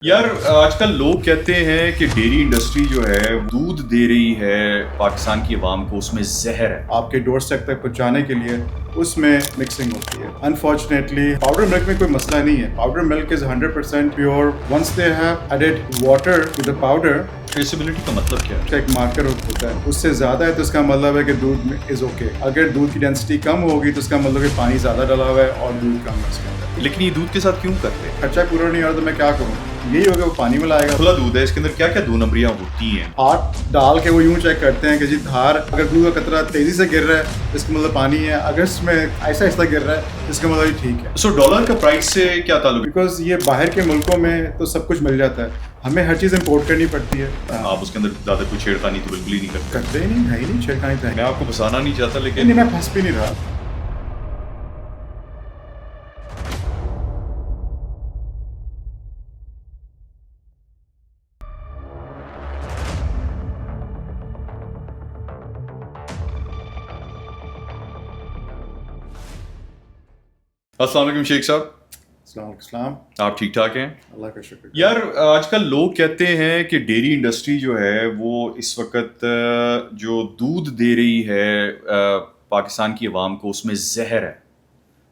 یار آج کل لوگ کہتے ہیں کہ ڈیری انڈسٹری جو ہے دودھ دے رہی ہے پاکستان کی عوام کو، اس میں زہر ہے. آپ کے ڈور اسٹیپ تک پہنچانے کے لیے اس میں مکسنگ ہوتی ہے. انفارچونیٹلی پاؤڈر ملک میں کوئی مسئلہ نہیں ہے. Powder milk is 100% pure. Once they have added water to the powder, traceability کا مطلب کیا ہے؟ ایک مارکر ہوتا ہے، اس سے زیادہ ہے تو اس کا مطلب ہے کہ دودھ میں از اوکے. اگر دودھ کی ڈینسٹی کم ہوگی تو اس کا مطلب کہ پانی زیادہ ڈلا ہوا ہے اور دودھ کم ہے اس کے اندر. لیکن یہ دودھ کے ساتھ کیوں کرتے ہیں؟ خرچہ پورا نہیں ہو تو میں کیا کروں؟ یہی ہوگا وہ پانی میں لائے گا. کھلا دودھ ہے، اس کے اندر کیا کیا دو نمبریاں ہوتی ہیں؟ ہاتھ ڈال کے وہ یوں چیک کرتے ہیں کہ جی دھار اگر دودھ کا قطرہ تیزی سے گر رہا ہے اس کا مطلب پانی ہے، اگر اس میں آہستہ آہستہ گر رہا ہے اس کا مطلب یہ ٹھیک ہے. سو ڈالر کا پرائس سے کیا تعلق ہے؟ بیکاز یہ باہر کے ملکوں میں تو سب کچھ مل جاتا ہے، ہمیں ہر چیز امپورٹ کرنی پڑتی ہے. آپ اس کے اندر زیادہ کوئی چھیڑخانی تو بالکل ہی نہیں کرتے. کرتے ہی نہیں، ہے ہی نہیں چھڑکانی تو ہے. میں آپ کو پھنسانا نہیں چاہتا لیکن نہیں، میں پھنس بھی نہیں رہا. السلام علیکم شیخ صاحب. السلام علیکم. آپ ٹھیک ٹھاک ہیں؟ اللہ کا شکر. یار آج کل لوگ کہتے ہیں کہ ڈیری انڈسٹری جو ہے وہ اس وقت جو دودھ دے رہی ہے پاکستان کی عوام کو، اس میں زہر ہے.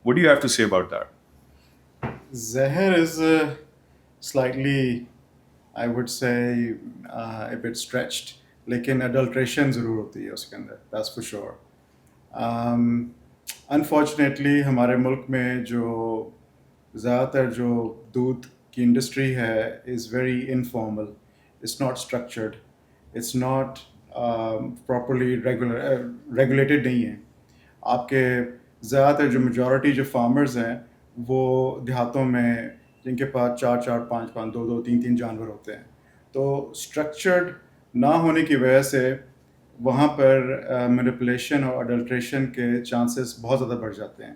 What do you have to say about that? زہر از slightly I would say a bit stretched، لیکن اڈلٹریشن ضرور ہوتی ہے اس کے اندر، that's for sure. انفارچونیٹلی ہمارے ملک میں جو زیادہ تر جو دودھ کی انڈسٹری ہے is very informal. It's not structured, it's not properly regulated نہیں ہے. آپ کے زیادہ تر جو میجورٹی جو فارمرز ہیں وہ دیہاتوں میں جن کے پاس 4 5 5 2 3 جانور ہوتے ہیں، تو اسٹرکچرڈ نہ ہونے کی وجہ سے وہاں پر مینیپولیشن اور اڈلٹریشن کے چانسز بہت زیادہ بڑھ جاتے ہیں.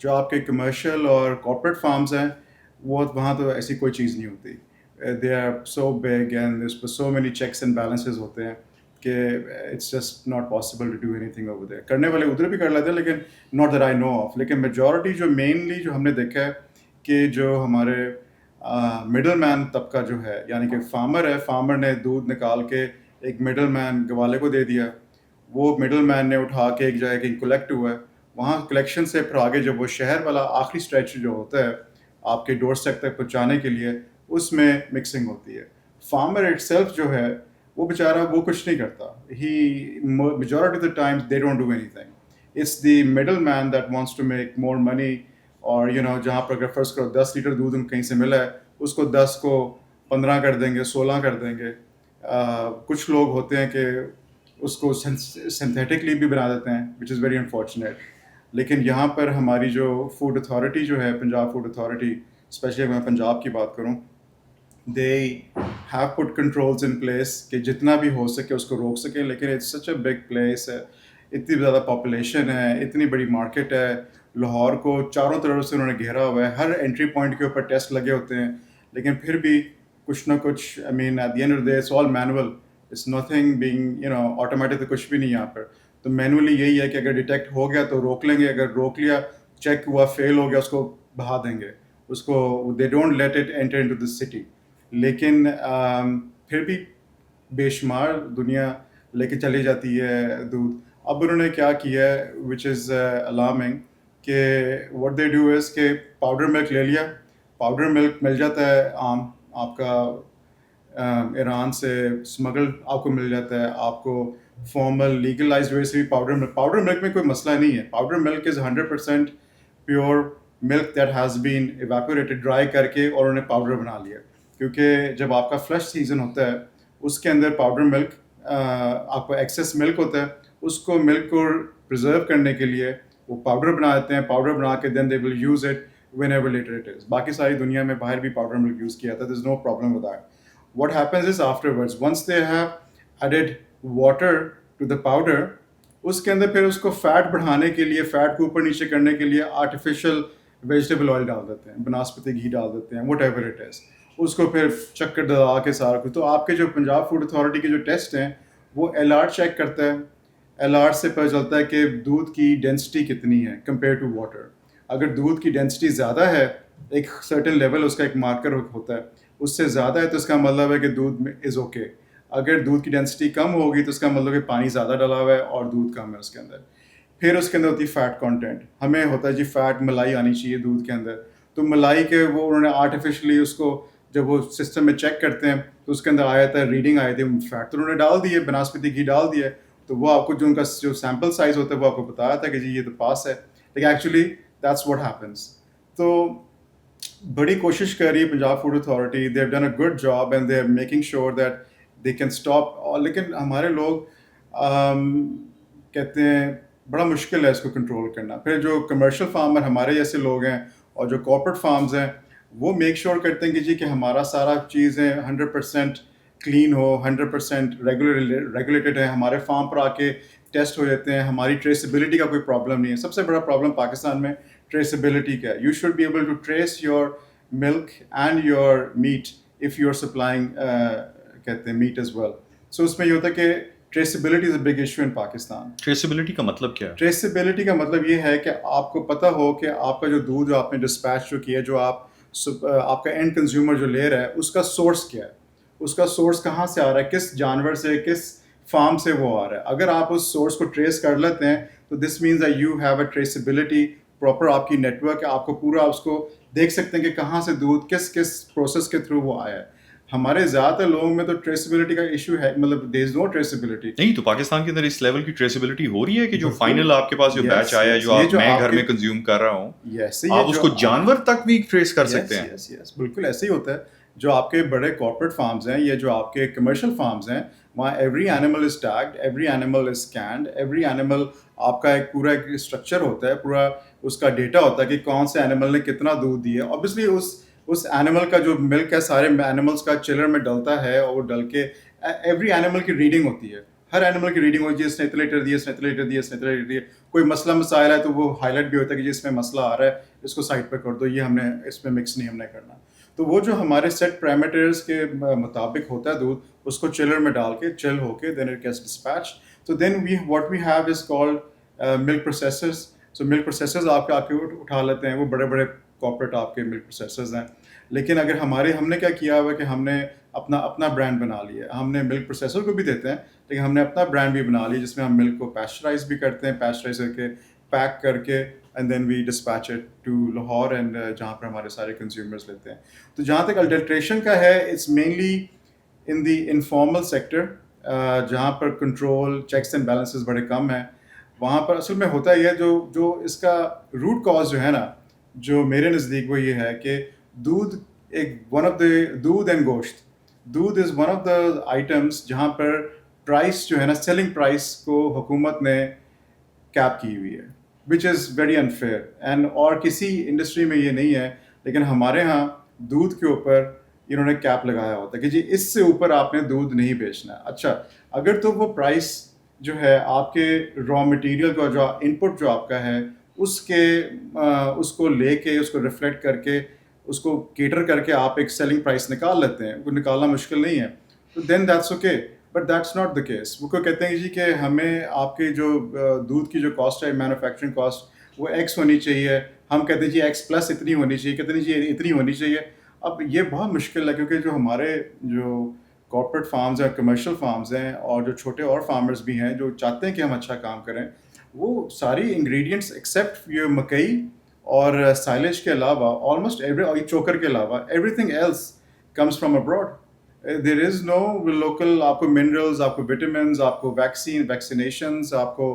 جو آپ کے کمرشل اور کارپوریٹ فارمز ہیں وہ وہاں تو ایسی کوئی چیز نہیں ہوتی. They are so big and so many checks and balances ہوتے ہیں کہ it's just not possible to do any thing over there. کرنے والے ادھر بھی کر لیتے ہیں لیکن not that I know of. لیکن میجورٹی جو مینلی جو ہم نے دیکھا ہے کہ جو ہمارے مڈل مین طبقہ جو ہے، یعنی کہ فارمر ہے، فارمر نے دودھ نکال کے ایک مڈل مین گوالے کو دے دیا، وہ مڈل مین نے اٹھا کے ایک جگہ کہیں کلیکٹ ہوا ہے، وہاں کلیکشن سے پھر آگے جب وہ شہر والا آخری اسٹریچ جو ہوتا ہے آپ کے ڈور اسٹیپ تک پہنچانے کے لیے اس میں مکسنگ ہوتی ہے. فارمر اٹ سیلف جو ہے وہ بیچارہ وہ کچھ نہیں کرتا. He majority of the times they don't do any thing. It's the middle man that wants to make more money. اور جہاں پر اگر فرض کرو 10 لیٹر دودھ کہیں سے ملا ہے اس کو 10 کو 15 کر دیں گے، 16 کر دیں گے. کچھ لوگ ہوتے ہیں کہ اس کو سنتھیٹکلی بھی بنا دیتے ہیں وچ از ویری انفارچونیٹ. لیکن یہاں پر ہماری جو فوڈ اتھارٹی جو ہے، پنجاب فوڈ اتھارٹی اسپیشلی اگر میں پنجاب کی بات کروں، they have put controls in place کہ جتنا بھی ہو سکے اس کو روک سکیں. لیکن it's such a big place ہے، اتنی زیادہ پاپولیشن ہے، اتنی بڑی مارکیٹ ہے. لاہور کو چاروں طرف سے انہوں نے گھیرا ہوا ہے، ہر انٹری پوائنٹ کے اوپر ٹیسٹ لگے ہوتے ہیں. لیکن پھر بھی کچھ نہ کچھ at the end of the day it's all manual. It's nothing being automatic, تو کچھ بھی نہیں یہاں پر. تو مینولی یہی ہے کہ اگر ڈیٹیکٹ ہو گیا تو روک لیں گے، اگر روک لیا چیک ہوا فیل ہو گیا اس کو بہا دیں گے اس کو. They don't let it enter into the city. لیکن پھر بھی بے شمار دنیا لے کے چلی جاتی ہے دودھ. اب انہوں نے کیا کیا ہے وچ از الارمنگ کہ واٹ دے ڈو از کہ پاؤڈر ملک لے لیا. پاؤڈر ملک مل جاتا ہے عام، آپ کا ایران سے اسمگل آپ کو مل جاتا ہے. آپ کو فارمل لیگلائزڈ وے سے بھی پاؤڈر ملک میں کوئی مسئلہ نہیں ہے. Powder milk is 100% pure milk that has been evaporated, dry کر کے اور انہوں نے پاؤڈر بنا لیا. کیونکہ جب آپ کا فلش سیزن ہوتا ہے اس کے اندر پاؤڈر ملک آپ کو ایکسیس ملک ہوتا ہے، اس کو ملک کو پرزرو کرنے کے لیے وہ پاؤڈر بنا دیتے ہیں. پاؤڈر بنا کے then they will use it whenever later it is. باقی ساری دنیا میں باہر بھی پاؤڈر ملک یوز کیا تھا، there is no problem with that. What happens is afterwards, once they have added water to the powder، اس کے اندر پھر اس کو فیٹ بڑھانے کے لیے، فیٹ کو اوپر نیچے کرنے کے لیے آرٹیفیشیل ویجیٹیبل آئل ڈال دیتے ہیں، بناسپتی گھی ڈال دیتے ہیں، وٹ ایور اٹ از. اس کو پھر چکر دلا کے سارا کچھ. تو آپ کے جو پنجاب فوڈ اتھارٹی کے جو ٹیسٹ ہیں وہ ایل آر چیک کرتا ہے. ایل آر سے پتہ چلتا ہے کہ دودھ کی ڈینسٹی کتنی ہے کمپیئر ٹو واٹر. اگر دودھ کی ڈینسٹی زیادہ ہے، ایک سرٹن لیول اس کا ایک مارکر ہوتا ہے، اس سے زیادہ ہے تو اس کا مطلب ہے کہ دودھ میں از اوکے. اگر دودھ کی ڈینسٹی کم ہوگی تو اس کا مطلب کہ پانی زیادہ ڈلا ہوا ہے اور دودھ کم ہے اس کے اندر. پھر اس کے اندر ہوتی ہے فیٹ کانٹینٹ. ہمیں ہوتا ہے جی فیٹ ملائی آنی چاہیے دودھ کے اندر, تو ملائی کے وہ انہوں نے آرٹیفیشلی اس کو جب وہ سسٹم میں چیک کرتے ہیں تو اس کے اندر آیا تھا ریڈنگ آئی تھی فیٹ, تو انہوں نے ڈال دیے, بناسپتی گھی ڈال دیا, تو وہ آپ کو جو ان کا جو سیمپل سائز ہوتا ہے وہ آپ کو بتایا تھا کہ جی یہ تو پاس ہے, لیکن ایکچولی دیٹس واٹ ہیپنس. تو بڑی کوشش کر رہی ہے Punjab food authority, they have done a good job and they are making sure that they can stop, لیکن ہمارے لوگ کہتے ہیں بڑا مشکل ہے اس کو کنٹرول کرنا. پھر جو کمرشل فارمر ہمارے جیسے لوگ ہیں اور جو کارپوریٹ فارمز ہیں وہ میک شیور کرتے ہیں کہ جی کہ ہمارا سارا چیزیں 100% کلین ہو, 100% ریگولیٹڈ ہے, ہمارے فارم پر آ کے ٹیسٹ ہو جاتے ہیں, ہماری ٹریسیبلٹی کا کوئی پرابلم نہیں ہے. سب سے بڑا پرابلم پاکستان میں ٹریسیبلٹی کا ہے. You should be able to trace your milk and your meat if you are supplying کہتے ہیں میٹ ایز ویل. سو اس میں یہ ہوتا ہے کہ traceability is a big issue in Pakistan. Traceability کا مطلب کیا ہے؟ ٹریسیبلٹی کا مطلب یہ ہے کہ آپ کو پتہ ہو کہ آپ کا جو دودھ جو آپ نے ڈسپیچ جو کیا, جو آپ کا اینڈ کنزیومر جو لے رہا ہے اس کا سورس کیا ہے, اس کا سورس کہاں سے آ رہا ہے, کس جانور سے, کس فارم سے وہ آ رہا ہے. اگر آپ اس سورس کو ٹریس کر لیتے ہیں تو this means that you have a traceability proper, آپ کی نیٹ ورک ہے, آپ کو پورا اس کو دیکھ سکتے ہیں کہ کہاں سے دودھ کس کس پروسیس کے تھرو وہ آیا ہے. ہمارے زیادہ تر لوگوں میں تو ٹریسیبلٹی کا ایشو ہے, مطلب دیر از نو ٹریسیبلٹی. نہیں تو پاکستان کے اندر اس لیول کی ٹریسیبلٹی ہو رہی ہے کہ جو فائنل آپ کے پاس جو بیچ آیا ہے, جو میں گھر میں کنزیوم کر رہا ہوں, آپ اس کو جانور تک بھی ٹریس کر سکتے ہیں. بالکل ایسے ہی ہوتا ہے. جو آپ کے بڑے کارپوریٹ فارمز ہیں یا جو آپ کے کمرشل فارمز ہیں, وہاں every animal is tagged, every animal is اسکینڈ, every animal آپ کا ایک پورا ایک اسٹرکچر ہوتا ہے, پورا اس کا ڈیٹا ہوتا ہے کہ کون سے اینیمل نے کتنا دودھ دیا. اوبیسلی اس اینیمل کا جو ملک ہے سارے اینیملس کا چلر میں ڈلتا ہے, اور وہ ڈل کے ایوری اینیمل کی ریڈنگ ہوتی ہے, ہر اینیمل کی ریڈنگ ہوتی ہے, اس نے اتنے لیٹر دیا, اس نے اتنے لیٹر دیا, اس نے اتنے لیٹر دیا. کوئی مسئلہ مسائل ہے تو وہ ہائی لائٹ بھی ہوتا ہے کہ جی اس میں مسئلہ آ رہا ہے, اس کو سائڈ پہ کر دو, یہ ہم نے اس میں مکس نہیں ہم نے کرنا. تو وہ جو ہمارے سیٹ پیرامیٹرز کے مطابق ہوتا ہے دودھ, اس کو چلر میں ڈال کے چل ہو کے دین اٹ گیٹس ڈسپیچ. تو then what we have is called milk processors. So milk processors آپ کے آ کے اٹھا لیتے ہیں, وہ بڑے بڑے کارپوریٹ آپ کے ملک پروسیسرز ہیں. لیکن اگر ہم نے کیا کیا ہوا ہے کہ ہم نے اپنا برانڈ بنا لیا ہے. ہم نے ملک پروسیسر کو بھی دیتے ہیں, لیکن ہم نے اپنا برانڈ بھی بنا لیا جس میں ہم ملک کو پیسچرائز بھی کرتے ہیں, پیسچرائز کر کے پیک کر کے and then we dispatch it to Lahore and جہاں پر ہمارے سارے کنزیومرز لیتے ہیں. تو جہاں تک اڈلٹریشن کا ہے, it's mainly in the informal sector, جہاں پر کنٹرول چیکس اینڈ بیلنسز بڑے کم ہیں. وہاں پر اصل میں ہوتا یہ جو اس کا روٹ کاز جو ہے نا, جو میرے نزدیک وہ یہ ہے کہ دودھ ایک ون آف دا دودھ اینڈ گوشت, دودھ is one of the items جہاں پر پرائس جو ہے نا, سیلنگ پرائس کو حکومت نے کیپ کی ہوئی ہے, which is very unfair. And اور کسی انڈسٹری میں یہ نہیں ہے, لیکن ہمارے ہاں دودھ کے اوپر انہوں نے کیپ لگایا ہوتا ہے کہ جی اس سے اوپر آپ نے دودھ نہیں بیچنا. اچھا اگر تو وہ پرائس جو ہے آپ کے را مٹیریل کا جو ان پٹ جو آپ کا ہے اس کو لے کے اس کو ریفلیکٹ کر کے اس کو کیٹر کر کے آپ ایک سیلنگ پرائس نکال لیتے ہیں, وہ نکالنا مشکل نہیں ہے, تو then that's okay. But that's not the case. وہ کو کہتے ہیں جی کہ ہمیں آپ کے جو دودھ کی جو کاسٹ ہے مینوفیکچرنگ کاسٹ وہ ایکس ہونی چاہیے, ہم کہتے ہیں جی ایکس پلس اتنی ہونی چاہیے, کہتے ہیں جی اتنی ہونی چاہیے. اب یہ بہت مشکل ہے کیونکہ جو ہمارے جو کارپوریٹ فارمز ہیں, کمرشل فارمز ہیں, اور جو چھوٹے اور فارمرز بھی ہیں جو چاہتے ہیں کہ ہم اچھا کام کریں, وہ ساری انگریڈینٹس ایکسیپٹ یہ مکئی اور سائلیج کے علاوہ آلموسٹ چوکر کے علاوہ everything else comes from abroad. There is no local. آپ کو منرلز, آپ کو وٹامنز, آپ کو ویکسینیشنز, آپ کو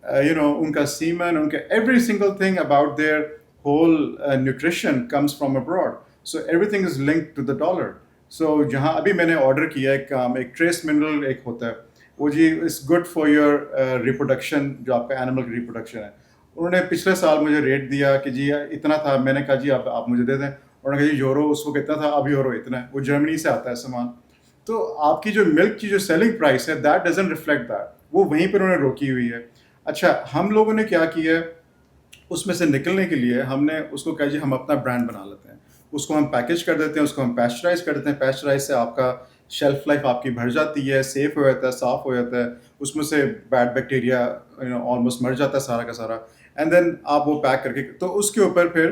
ان کا سیمن, ان کا every single thing about their whole nutrition comes from abroad. So everything is linked to the dollar. So جہاں ابھی میں نے آرڈر کیا ایک ٹریس منرل ایک ہوتا ہے, وہ G is good for your reproduction, جو آپ کا اینیمل کی ریپروڈکشن ہے. انہوں نے پچھلے سال مجھے ریٹ دیا کہ جی اتنا تھا, میں نے کہا جی آپ مجھے دے دیں. انہوں نے کہا جی یورو اس کو کتنا تھا, اب یورو اتنا ہے, وہ جرمنی سے آتا ہے سامان. تو آپ کی جو ملک کی جو سیلنگ پرائس ہے دیٹ ڈزنٹ ریفلیکٹ دیٹ, وہ وہیں پہ انہوں نے روکی ہوئی ہے. اچھا ہم لوگوں نے کیا کیا ہے, اس میں سے نکلنے کے لیے ہم نے اس کو کہا جی ہم اپنا برانڈ بنا لیتے ہیں, اس کو ہم پیکج کر دیتے ہیں, اس کو ہم پیسچرائز کر دیتے ہیں. پیسچرائز سے آپ کا شیلف لائف آپ کی بڑھ جاتی ہے, سیف ہو جاتا ہے, صاف ہو جاتا ہے, اس میں سے بیڈ بیکٹیریا آلموسٹ مر جاتا ہے سارا کا سارا. اینڈ دین آپ وہ پیک کر کے, تو اس کے اوپر پھر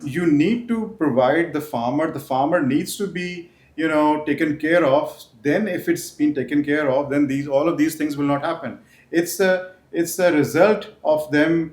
you need to provide the farmer needs to be taken care of. Then if it's been taken care of, then all of these things will not happen. It's a result of them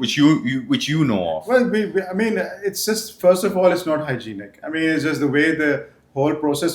which you know of? Well, I mean, it's just, first of all, it's not hygienic. I mean, it's just the way the whole process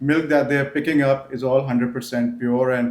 milk that they are picking up is all 100% pure and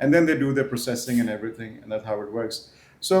and then they do their processing and everything, and that's how it works. So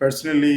personally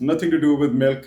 nothing to do with milk,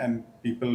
and people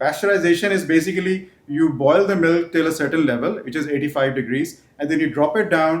Pasteurization is basically you boil the milk till a certain level, which is 85 degrees, and then you drop it down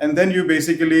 And then you basically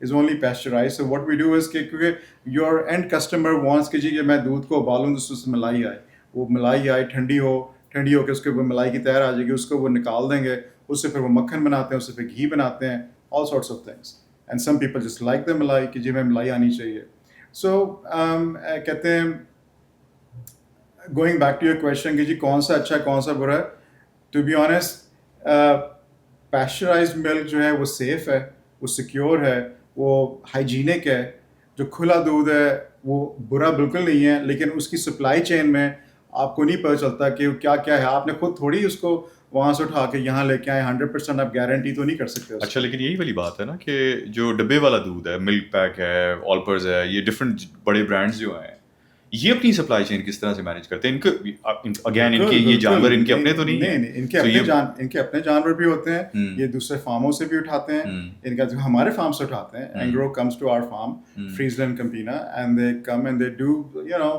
is only pasteurized. So what we do is کہ کیونکہ your end customer wants کہ جی کہ میں دودھ کو ابالوں تو اس سے ملائی آئے, وہ ملائی آئے ٹھنڈی ہو کے اس کے اوپر ملائی کی تہر آ جائے گی, اس کو وہ نکال دیں گے, اس سے پھر وہ مکھن بناتے ہیں, اس سے پھر گھی بناتے ہیں, all sorts of things. And some people just like the ملائی کہ جی میں ملائی آنی چاہیے. So کہتے ہیں going back to your question کہ جی کون سا اچھا ہے کون سا برا ہے, to be honest pasteurized milk جو ہے وہ سیف ہے, وہ سیکیور ہے, وہ ہائیجینک ہے. جو کھلا دودھ ہے وہ برا بالکل نہیں ہے, لیکن اس کی سپلائی چین میں آپ کو نہیں پتہ چلتا کہ کیا کیا ہے. آپ نے خود تھوڑی اس کو وہاں سے اٹھا کے یہاں لے کے آئے, 100% آپ گارنٹی تو نہیں کر سکتے. اچھا لیکن یہی والی بات ہے نا کہ جو ڈبے والا دودھ ہے, ملک پیک ہے, آلپرز ہے, یہ ڈفرینٹ بڑے برانڈز جو ہیں, یہ اپنی سپلائی چین کس طرح سے مینیج کرتے ہیں؟ ان کے اگین ان کے یہ جانور ان کے اپنے تو نہیں ہیں, ان کے اپنے جانور بھی ہوتے ہیں, یہ دوسرے فارموں سے بھی اٹھاتے ہیں. ان کا ہمارے فارم سے اٹھاتے ہیں. Engro comes to our farm, FrieslandCampina, and they come and they do you know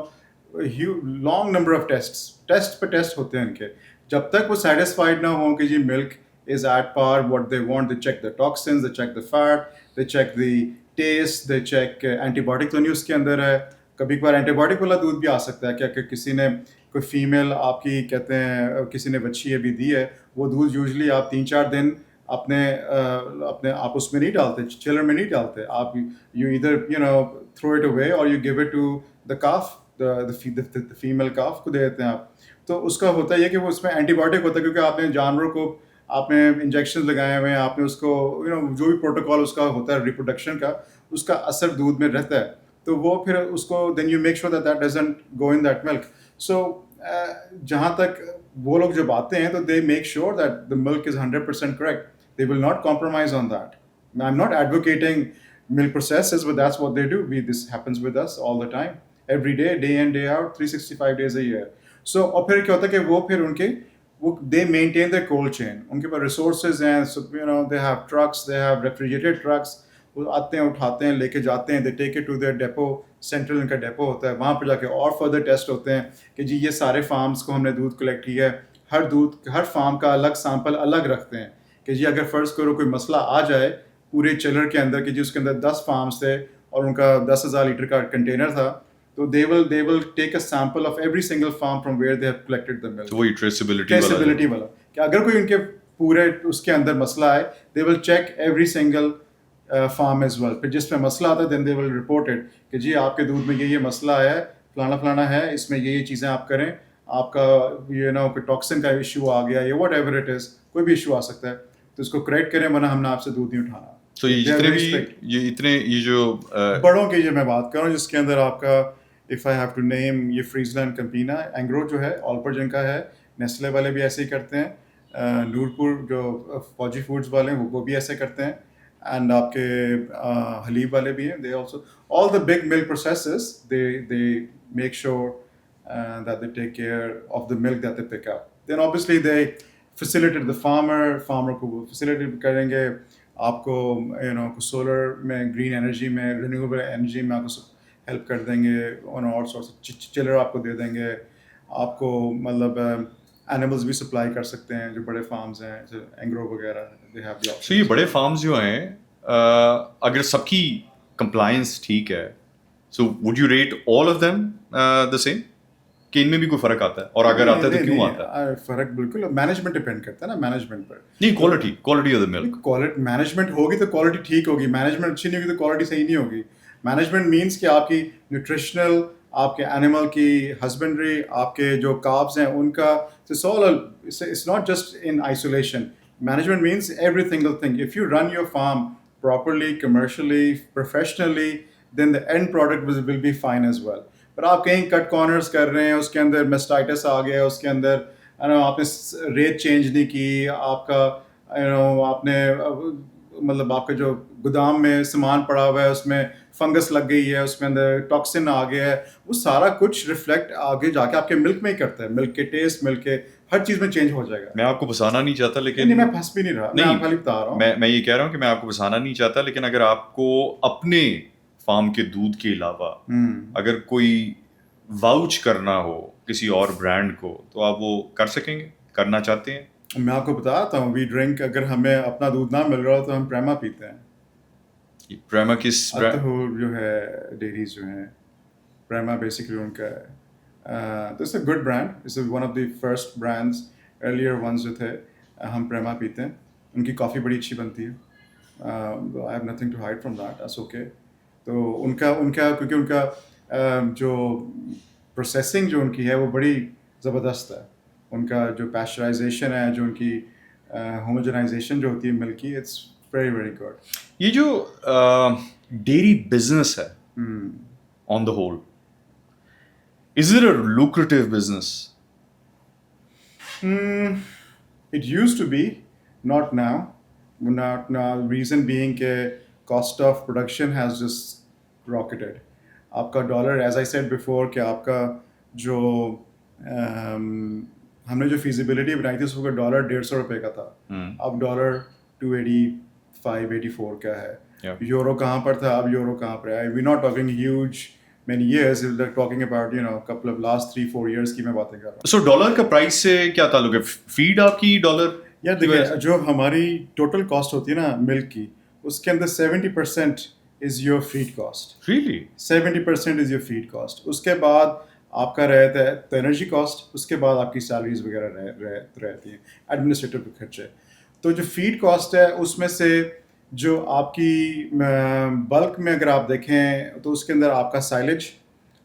long number of test پہ ٹیسٹ ہوتے ہیں ان کے. جب تک وہ سیٹسفائڈ نہ ہوں کہ جی ملک is at par what they want, they check the toxins, they check the fat, they check the taste, they check antibiotic تو نہیں اس کے اندر ہے. کبھی کبھار اینٹی بایوٹک والا دودھ بھی آ سکتا ہے کیا کہ کسی نے کوئی فیمیل آپ کی کہتے ہیں کسی نے بچی ابھی دی ہے, وہ دودھ یوزلی آپ 3-4 دن اپنے آپ اس میں نہیں ڈالتے, چلر میں نہیں ڈالتے آپ. یو ادھر you know throw it away اور you give it to the calf, the female کاف کو دے دیتے ہیں آپ. تو اس کا ہوتا یہ کہ وہ اس میں اینٹی بایوٹک ہوتا ہے کیونکہ آپ نے جانوروں کو آپ نے انجیکشن لگائے ہوئے ہیں, آپ نے اس کو یو نو جو بھی پروٹوکال اس کا ہوتا ہے ریپروڈکشن کا, اس کا اثر دودھ میں رہتا ہے. تو وہ پھر اس کو then you make sure that that doesn't go in that milk. So جہاں تک وہ لوگ جب آتے ہیں تو they make sure that the milk is 100% correct. They will not compromise on that. I am not advocating milk processes but that's what they do. This happens with us all the time, every day, day in day out, 365 days a year. So اور پھر کیا ہوتا ہے کہ وہ پھر ان کے وہ they maintain the cold chain, ان کے پاس ریسورسز ہیں, you know they have trucks, they have refrigerated trucks, وہ آتے ہیں اٹھاتے ہیں لے کے جاتے ہیں, they take it to their depot, central ان کا ڈیپو ہوتا ہے, وہاں پہ جا کے اور فردر ٹیسٹ ہوتے ہیں کہ جی یہ سارے فارمس کو ہم نے دودھ کلیکٹ کیا ہے. ہر فارم کا الگ سیمپل الگ رکھتے ہیں کہ جی اگر فرض کرو کوئی مسئلہ آ جائے پورے چلر کے اندر کہ جی اس کے اندر 10 فارمس تھے اور ان کا 10,000 لیٹر کا کنٹینر تھا, تو they will take a sample of every single farm from where they have collected the milk. تو وہی ٹریسیبلٹی والا کہ اگر کوئی ان کے پورے اس کے اندر مسئلہ ہے, they will check every single farm as well. پھر جس میں مسئلہ آتا ہے then they will report it کہ جی آپ کے دودھ میں یہ مسئلہ ہے, فلانا فلانا ہے, اس میں یہ چیزیں آپ کریں, آپ کا یہ نا کوئی ٹاکسن کا ایشو آ گیا یا واٹ ایور اٹ از, کوئی بھی ایشو آ سکتا ہے تو اس کو کریکٹ کریں ورنہ ہم نے آپ سے دودھ نہیں اٹھانا. تو یہ جتنے بھی یہ جو بڑوں کی جو میں بات کر رہا ہوں جس کے اندر آپ کا if I have to name, یہ فریزلینڈ کمپینا, اینگرو جو ہے آلپر جن کا ہے, نیسلے والے بھی ایسے ہی کرتے ہیں, نورپور جو فوجی فوڈز والے ہیں وہ بھی ایسے کرتے ہیں, اینڈ آپ کے حلیب والے بھی ہیں. They also all the big milk processes they make sure that they take care of the milk that they pick up. Then obviously they facilitate the farmer کو facilitate کریں گے آپ کو, you know سولر میں, green energy میں, renewable energy میں آپ کو ہیلپ کر دیں گے, اور چلر آپ کو دے دیں گے, آپ کو مطلب اینیملز بھی سپلائی کر سکتے ہیں جو بڑے فارمز ہیں جیسے اینگرو وغیرہ. سو یہ بڑے فارمز جو ہیں اگر سب کی کمپلائنس ٹھیک ہے, so would you rate all of them the same کہ ان میں بھی کوئی فرق آتا ہے, اور اگر آتا ہے تو کیوں آتا ہے؟ فرق بالکل مینجمنٹ ڈپینڈ کرتا ہے نا, مینجمنٹ پر. نہیں, quality of the milk, management ہوگی تو کوالٹی ٹھیک ہوگی, مینجمنٹ اچھی نہیں ہوگی تو کوالٹی صحیح نہیں ہوگی. مینجمنٹ مینس کہ آپ کی نیوٹریشنل, آپ کے اینیمل کی ہسبینڈری, آپ کے جو کابز ہیں ان کا, it's not just in isolation. Management means every single thing. If you run your farm properly, commercially, professionally, then the end product will be fine as well. پر آپ کہیں کٹ کارنرس کر رہے ہیں, اس کے اندر میسٹائٹس آ گیا, اس کے اندر آپ نے ریٹ چینج نہیں کی, آپ کا آپ نے مطلب آپ کا جو گودام میں سامان پڑا ہوا ہے اس میں فنگس لگ گئی ہے, اس میں اندر ٹاکسن آ گیا ہے, وہ سارا کچھ ریفلیکٹ آگے جا کے آپ کے ملک میں ہی کرتا ہے. ملک کے ٹیسٹ, ملک کے ہر چیز میں چینج ہو جائے گا. میں آپ کو پھنسانا نہیں چاہتا, لیکن میں پھنس بھی نہیں رہا, میں آپ خالی بتا رہا ہوں. میں یہ کہہ رہا ہوں کہ میں آپ کو پھنسانا نہیں چاہتا, لیکن اگر آپ کو اپنے فارم کے دودھ کے علاوہ اگر کوئی واؤچ کرنا ہو کسی اور برانڈ کو, تو آپ وہ کر سکیں گے, کرنا چاہتے ہیں؟ میں آپ کو بتاتا ہوں, وی ڈرنک, اگر ہمیں اپنا دودھ نہ مل رہا ہو تو ہم پریما پیتے ہیں. پریما کس التحور جو ہے ڈیریز جو ہیں، پریما بیسکلی ان کا ہے. تو it's a good brand, it's one of the first brands, earlier ones جو تھے. ہم پریما پیتے ہیں، ان کی کافی بڑی اچھی بنتی ہے. I have nothing to hide from that, that's okay. تو ان کا کیونکہ ان کا جو پروسیسنگ جو ان کی ہے وہ بڑی زبردست ہے. ان کا جو پیسچرائزیشن ہے، جو ان کی ہوموجنائزیشن جو ہوتی ہے ملک کی، اٹس ویری ویری گڈ. یہ جو ڈیری بزنس ہے on the whole, is it a lucrative business? It used to be, not now. Not now. Reason being کہ cost of production has just rocketed. آپ کا dollar, as I said before, کہ آپ کا جو ہم نے جو فیزیبلٹی بنائی تھی اس وقت ڈالر $150 کا تھا. اب ڈالر 285 84 کا ہے. یورو کہاں پر تھا, اب یورو کہاں پر ہے. We not talking huge many years, we're talking about couple of last 3-4 years کی میں باتیں کر رہا ہوں. سو ڈالر کا پرائس سے کیا تعلق ہے؟ فیڈ آپ کی ڈالر؟ یا دیکھیے, جو ہماری ٹوٹل کاسٹ ہوتی ہے نا ملک کی, اس کے اندر 70% is your feed cost. Really 70% is your feed cost. اس کے بعد آپ کا رہتا ہے تو انرجی کاسٹ, اس کے بعد آپ کی سیلریز وغیرہ رہتی ہیں, ایڈمنسٹریٹو کے خرچے. تو جو فیڈ کاسٹ ہے اس میں سے جو آپ کی بلک میں اگر آپ دیکھیں تو اس کے اندر آپ کا سائلج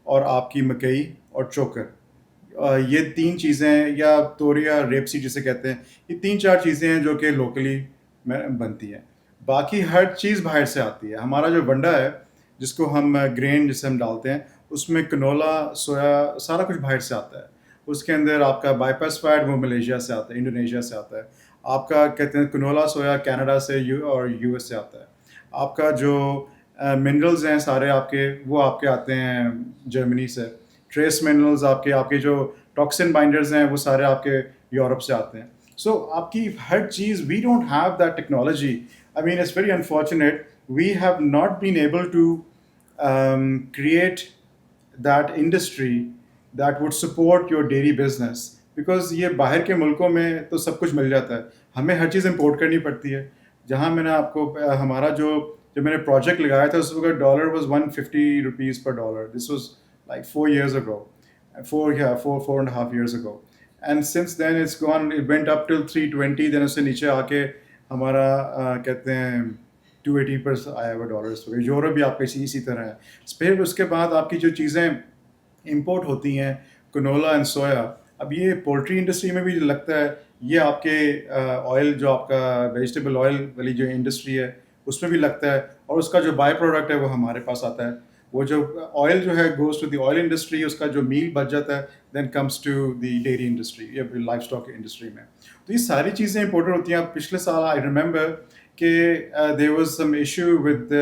اور آپ کی مکئی اور چوکر, یہ 3 چیزیں, یا توریا ریپسی جسے کہتے ہیں, یہ 3-4 چیزیں ہیں جو کہ لوکلی بنتی ہیں. باقی ہر چیز باہر سے آتی ہے. ہمارا جو ونڈا ہے جس کو ہم گرین جسے ہم ڈالتے ہیں, اس میں کنولا, سویا, سارا کچھ باہر سے آتا ہے. اس کے اندر آپ کا بائیپس فیٹ وہ ملیشیا سے آتا ہے, انڈونیشیا سے آتا ہے. آپ کا کہتے ہیں کنولا سویا کینیڈا سے اور یو ایس سے آتا ہے. آپ کا جو منرلز ہیں سارے آپ کے, وہ آپ کے آتے ہیں جرمنی سے. ٹریس منرلز آپ کے جو ٹاکسن بائنڈرز ہیں وہ سارے آپ کے یورپ سے آتے ہیں. سو آپ کی ہر چیز, we don't have that technology. I mean it's very unfortunate, we have not been able to create that industry that would support your dairy business, because یہ باہر کے ملکوں میں تو سب کچھ مل جاتا ہے, ہمیں ہر چیز امپورٹ کرنی پڑتی ہے. جہاں میں نے آپ کو ہمارا جو میں نے پروجیکٹ لگایا تھا اس وقت dollar was $150 per dollar. This was like 4 years ago, 4.5 years ago, and since then it's gone, it went up till 320, then اس سے نیچے آ کے ہمارا کہتے ہیں 280 پر آیا ہوا ڈالر. یورپ بھی آپ کا اسی طرح ہے. پھر اس کے بعد آپ کی جو چیزیں امپورٹ ہوتی ہیں, کنولا اینڈ سویا, اب یہ پولٹری انڈسٹری میں بھی لگتا ہے, یہ آپ کے آئل, جو آپ کا ویجیٹیبل آئل والی جو انڈسٹری ہے اس میں بھی لگتا ہے, اور اس کا جو بائی پروڈکٹ ہے وہ ہمارے پاس آتا ہے. وہ جو آئل جو ہے goes to the oil industry, اس کا جو میل بچ جاتا ہے then comes to the dairy industry یا لائف اسٹاک انڈسٹری میں. تو یہ ساری چیزیں امپورٹنٹ ہوتی ہیں. پچھلے سال آئی ریممبر کہ there was some issue with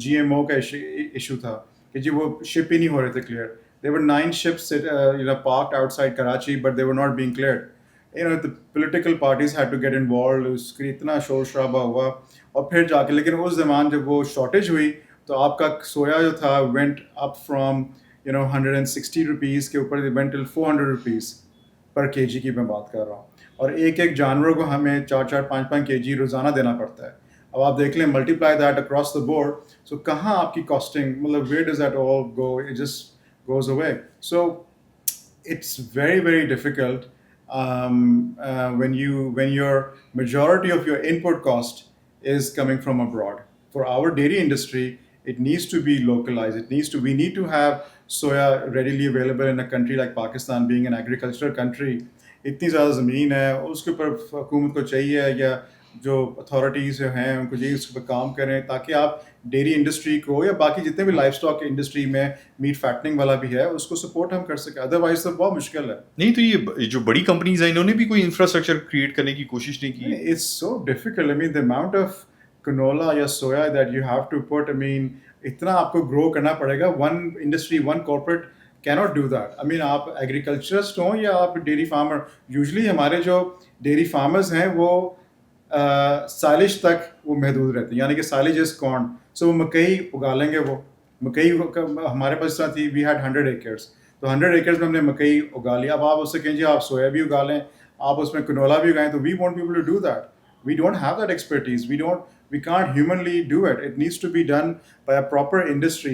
GMO کا ایشو تھا کہ جی وہ شپ ہی نہیں ہو رہے تھے clear. There were 9 ships parked outside Karachi, but they were not being cleared. The political parties had to get involved. اس کے اتنا شور شرابہ ہوا, اور پھر جا کے, لیکن اس زمان جب وہ شارٹیج ہوئی تو آپ کا سویا جو تھا went up from $160 کے اوپر went till $400 پر kg کی میں بات کر رہا ہوں. اور ایک جانور کو ہمیں 4-5 kg روزانہ دینا پڑتا ہے. اب آپ دیکھ لیں, multiply that across the board, so کہاں آپ کی costing, مطلب where does that all go? It just goes away. So it's very, very difficult when your majority of your input cost is coming from abroad. For our dairy industry, it needs to be localized. We need to have soya readily available in a country like Pakistan, being an agricultural country. اتنی زیادہ زمین ہے, اس کے اوپر حکومت کو چاہیے یا جو اتھارٹیز ہیں ان کو چاہیے اس پہ کام کریں, تاکہ آپ ڈیری انڈسٹری کو یا باقی جتنے بھی لائف اسٹاک انڈسٹری میں میٹ فیٹنگ والا بھی ہے اس کو سپورٹ ہم کر سکیں. ادروائز تو بہت مشکل ہے. نہیں تو یہ جو بڑی کمپنیز ہیں انہوں نے بھی کوئی انفراسٹرکچر کریٹ کرنے کی کوشش نہیں کی. It's so difficult. I mean the amount of canola یا soya that you have to put, I mean اتنا آپ کو گرو کرنا پڑے گا. One industry, one corporate cannot do that. I mean آپ ایگریکلچرسٹ ہوں یا آپ ڈیری فارمر. یوزلی ہمارے جو ڈیری فارمرز ہیں وہ سائلج تک وہ محدود رہتے ہیں, یعنی کہ سائلج از کارن. سو وہ مکئی اگا لیں گے. وہ مکئی ہمارے پاس طرح تھی, وی ہیڈ 100 ایکرس, تو 100 ایکرس میں ہم نے مکئی اگا لیا. اب آپ اس سے کہیں جی آپ سویا بھی اگا لیں, آپ اس میں کنولا بھی اگائیں, تو we won't be able to do that. We don't have that expertise. We can't humanly do it. It needs to be done by a proper industry,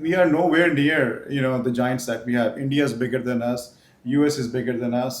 we are nowhere near the giants that we have. India is bigger than us, US is bigger than us,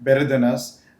better than us.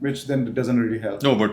which then doesn't really help. No, but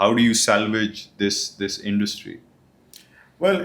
How do you salvage this industry? Well,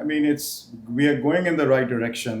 I mean we are going in the right direction.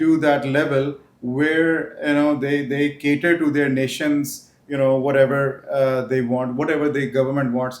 to that level where they cater to their nations, whatever they want, whatever the government wants.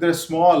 they're small.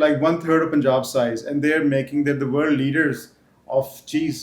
like 1/3 of Punjab size, and they're the world leaders of cheese.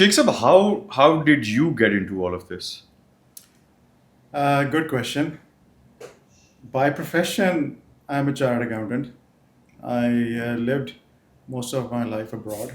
Sheikh Sab, how did you get into all of this? Good question. By profession, I'm a chartered accountant. I lived most of my life abroad.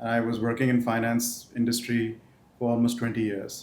And I was working in finance industry for almost 20 years.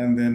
and then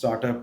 startup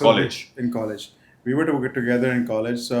college. In college, we were together in college. So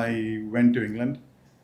I went to England.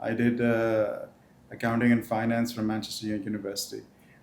I did accounting and finance from Manchester University.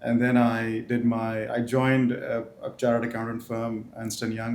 and then I joined a chartered accountant firm, Ernst & Young.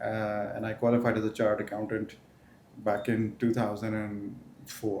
and I qualified as a chartered accountant back in 2004.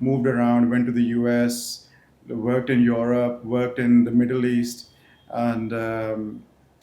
moved around, went to the US, worked in Europe, worked in the Middle East, and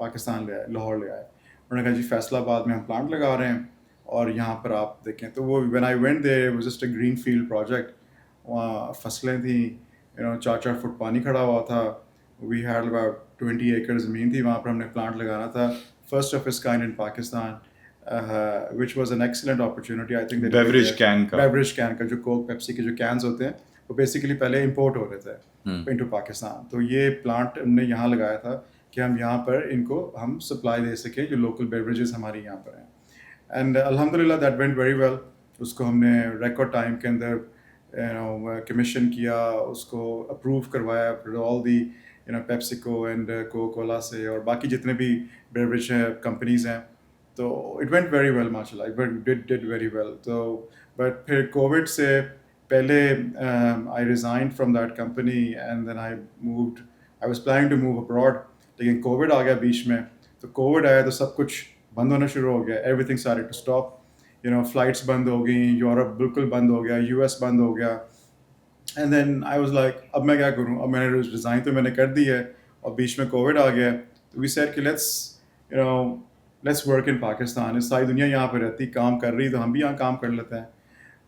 Pakistan لے آئے, لاہور لے آئے. انہوں نے کہا جی فیصل آباد میں ہم پلانٹ لگا رہے ہیں اور یہاں پر آپ دیکھیں. تو وہ when I went there it was just a green field project. وہاں فصلیں تھیں, 4 فٹ پانی کھڑا ہوا تھا. وی ہیڈ اباؤٹ 20 ایکڑ زمین تھی, وہاں پر ہم نے پلانٹ لگانا تھا, first of its kind in Pakistan, which was an excellent opportunity. I think beverage can کا, بیوریج کین کا جو کوک پیپسی کے جو کینز ہوتے ہیں وہ بیسیکلی پہلے امپورٹ ہو رہے تھے انٹو پاکستان. تو یہ پلانٹ ہم نے یہاں لگایا تھا کہ ہم یہاں پر ان کو ہم سپلائی دے سکیں جو لوکل بیوریجز ہماری یہاں پر ہیں. اینڈ الحمد للہ دیٹ وینٹ ویری ویل. اس کو ہم نے ریکارڈ ٹائم کے اندر کمیشن کیا, اس کو اپروو کروایا آل دی پیپسیکو اینڈ کوکا کولا سے اور باقی جتنے بھی بیوریج کمپنیز ہیں. تو اٹ وینٹ ویری ویل ماشاء اللہ, اٹ ڈڈ ویری ویل. تو بٹ پھر کووڈ سے پہلے I resigned from that company and then I was planning to move abroad. لیکن کووڈ آ گیا بیچ میں. تو کووڈ آیا تو سب کچھ بند ہونا شروع ہو گیا, everything started to stop. Flights بند ہو گئیں, یورپ بالکل بند ہو گیا, یو ایس بند ہو گیا. And then I was like اب میں کیا کروں, اب میں نے ریزائن تو میں نے کر دی ہے اور بیچ میں کووڈ آ گیا. تو وی سیڈ کہ لیٹس ورک ان پاکستان. ساری دنیا یہاں پہ رہتی, کام کر رہی, تو ہم بھی یہاں کام کر لیتے ہیں.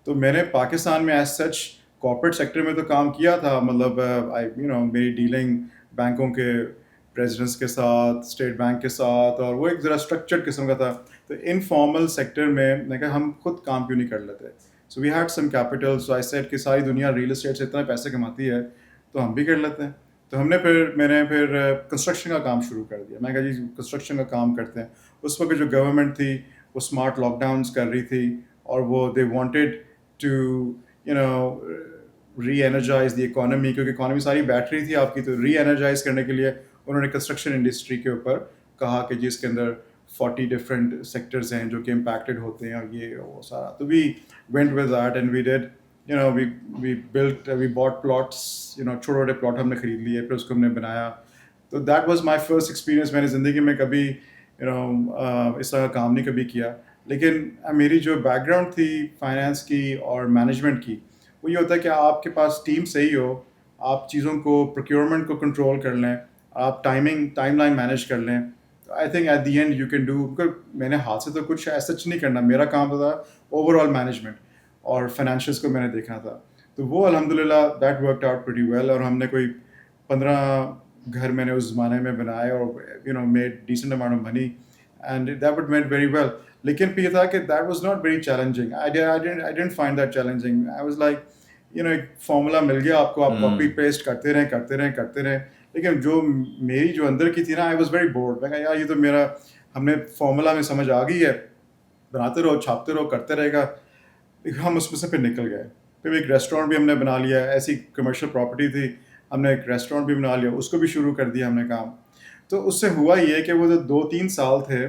تو میں نے پاکستان میں ایز سچ کارپوریٹ سیکٹر میں تو کام کیا تھا, مطلب میری ڈیلنگ بینکوں کے پریزیڈنٹس کے ساتھ, اسٹیٹ بینک کے ساتھ, اور وہ ایک ذرا اسٹرکچرڈ قسم کا تھا. تو انفارمل سیکٹر میں کہا ہم خود کام کیوں نہیں کر لیتے. So we had some capital. So I said کہ ساری دنیا ریئل اسٹیٹ سے اتنا پیسے کماتی ہے تو ہم بھی کر لیتے ہیں. تو ہم نے میں نے کنسٹرکشن کا کام شروع کر دیا. میں کہا جی کنسٹرکشن کا کام کرتے ہیں. اس وقت جو گورنمنٹ تھی وہ اسمارٹ لاک ڈاؤنس کر رہی تھی اور وہ they wanted to reenergize the economy, کیونکہ اکانومی ساری بیٹھ رہی تھی آپ کی. تو ری انرجائز کرنے کے لیے انہوں نے کنسٹرکشن انڈسٹری کے اوپر کہا کہ جس کے اندر 40 ڈفرینٹ سیکٹرز ہیں جو کہ امپیکٹڈ ہوتے ہیں, اور یہ وہ سارا. تو we went with that and we did we bought plots, چھوٹے چھوٹے پلاٹ ہم نے خرید لیے, پھر اس کو ہم نے بنایا. تو that was my first experience. میں نے زندگی میں کبھی اس طرح کا کام نہیں کبھی کیا. لیکن میری جو بیک گراؤنڈ تھی فائنینس کی اور مینجمنٹ کی, وہ یہ ہوتا ہے کہ آپ کے پاس ٹیم صحیح ہو, آپ چیزوں کو پروکیورمنٹ کو کنٹرول کر لیں, آپ ٹائم لائن مینیج کر لیں. I think at the end you can do. کیونکہ میں نے ہاتھ سے تو کچھ ایسا نہیں کرنا, میرا کام تھا اوور آل مینجمنٹ اور فائنینشیلس کو میں نے دیکھنا تھا. تو وہ الحمد للہ that worked out pretty well. اور ہم نے کوئی 15 گھر میں نے اس زمانے میں بنائے اور made decent amount of money and that would made very well. لیکن پھر یہ تھا کہ that was not very challenging. I didn't find that challenging. I was like ایک فارمولا مل گیا آپ کو, آپ کاپی پیسٹ کرتے رہیں. لیکن جو میری جو اندر کی تھی نا, آئی واز ویری بورڈ. میں کہا یار یہ تو میرا, ہم نے فارمولا میں سمجھ آ گئی ہے, بناتے رہو چھاپتے رہو کرتے رہے گا. ہم اس میں سے پھر نکل گئے. پھر ایک ریسٹورینٹ بھی ہم نے بنا لیا, ایسی کمرشل پراپرٹی تھی, ہم نے ایک ریسٹورینٹ بھی بنا لیا, اس کو بھی شروع کر دیا ہم نے کام. تو اس سے ہوا یہ کہ وہ جو 2-3 سال تھے,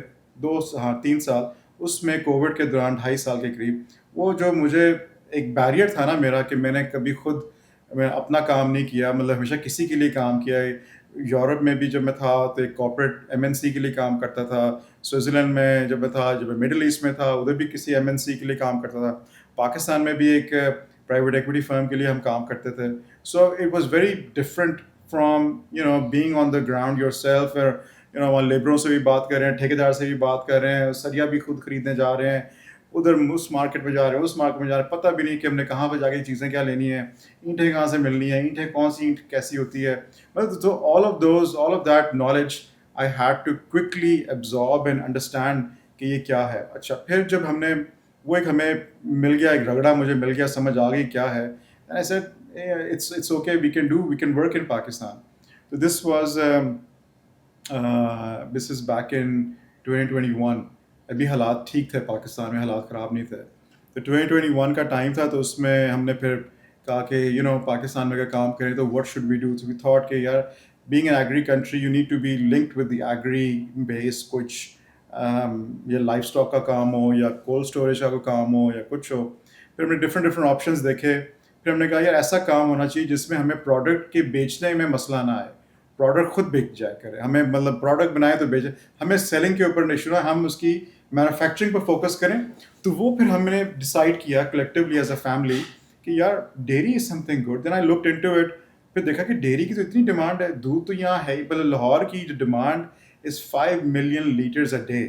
3 سال, اس میں کووڈ کے دوران 2.5 سال کے قریب, وہ جو مجھے ایک بیریئر تھا نا میرا, کہ میں نے کبھی خود میں اپنا کام نہیں کیا, مطلب ہمیشہ کسی کے لیے کام کیا ہے. یورپ میں بھی جب میں تھا تو ایک کارپوریٹ MNC کے لیے کام کرتا تھا. سوئٹزرلینڈ میں جب میں تھا, جب میں مڈل ایسٹ میں تھا, ادھر بھی کسی MNC کے لیے کام کرتا تھا. پاکستان میں بھی ایک پرائیویٹ ایکویٹی فرم کے لیے ہم کام کرتے تھے. So it was very different from being on the ground your self. وہاں لیبروں سے بھی بات کر رہے ہیں, ٹھیکیدار سے بھی بات کر رہے ہیں, سریا بھی خود خریدنے جا رہے ہیں, ادھر اس مارکیٹ میں جا رہے ہیں, اس مارکیٹ میں جا رہے ہیں, پتہ بھی نہیں کہ ہم نے کہاں پہ جا کے چیزیں کیا لینی ہیں, اینٹیں کہاں سے ملنی ہیں, اینٹیں کون سی اینٹ کیسی ہوتی ہے. تو all of that knowledge I had to quickly absorb and understand کہ یہ کیا ہے. اچھا پھر جب ہم نے وہ ایک ہمیں مل گیا, ایک رگڑا مجھے مل گیا, سمجھ آ گئی کیا ہے. And I said it's okay, we can work in Pakistan. So this is back in 2021. ابھی حالات ٹھیک تھے پاکستان میں, حالات خراب نہیں تھے. تو 2021 کا ٹائم تھا, تو اس میں ہم نے پھر کہا کہ پاکستان میں اگر کام کریں تو what should we do. So we thought کہ یار being an agri country you need to be linked with the agri base. کچھ یا لائف اسٹاک کا کام ہو, یا کولڈ اسٹوریج کا کوئی کام ہو, یا کچھ ہو. پھر ہم نے ڈفرینٹ آپشنز دیکھے. پھر ہم نے کہا یار ایسا کام ہونا چاہیے جس میں ہمیں پروڈکٹ کے بیچنے میں مسئلہ نہ آئے, پروڈکٹ خود بک جائے کرے. ہمیں مطلب پروڈکٹ بنائے تو بیچے, ہمیں سیلنگ کے اوپر نہیں شروع, ہم اس کی مینوفیکچرنگ پر فوکس کریں. تو وہ پھر ہم نے ڈیسائڈ کیا کلیکٹیولی ایز اے فیملی کہ یار dairy is something good. Then I looked into it. پھر دیکھا کہ ڈیری کی تو اتنی ڈیمانڈ ہے, دودھ تو یہاں ہے ہی. پہلے لاہور کی جو demand is 5 million liters a day.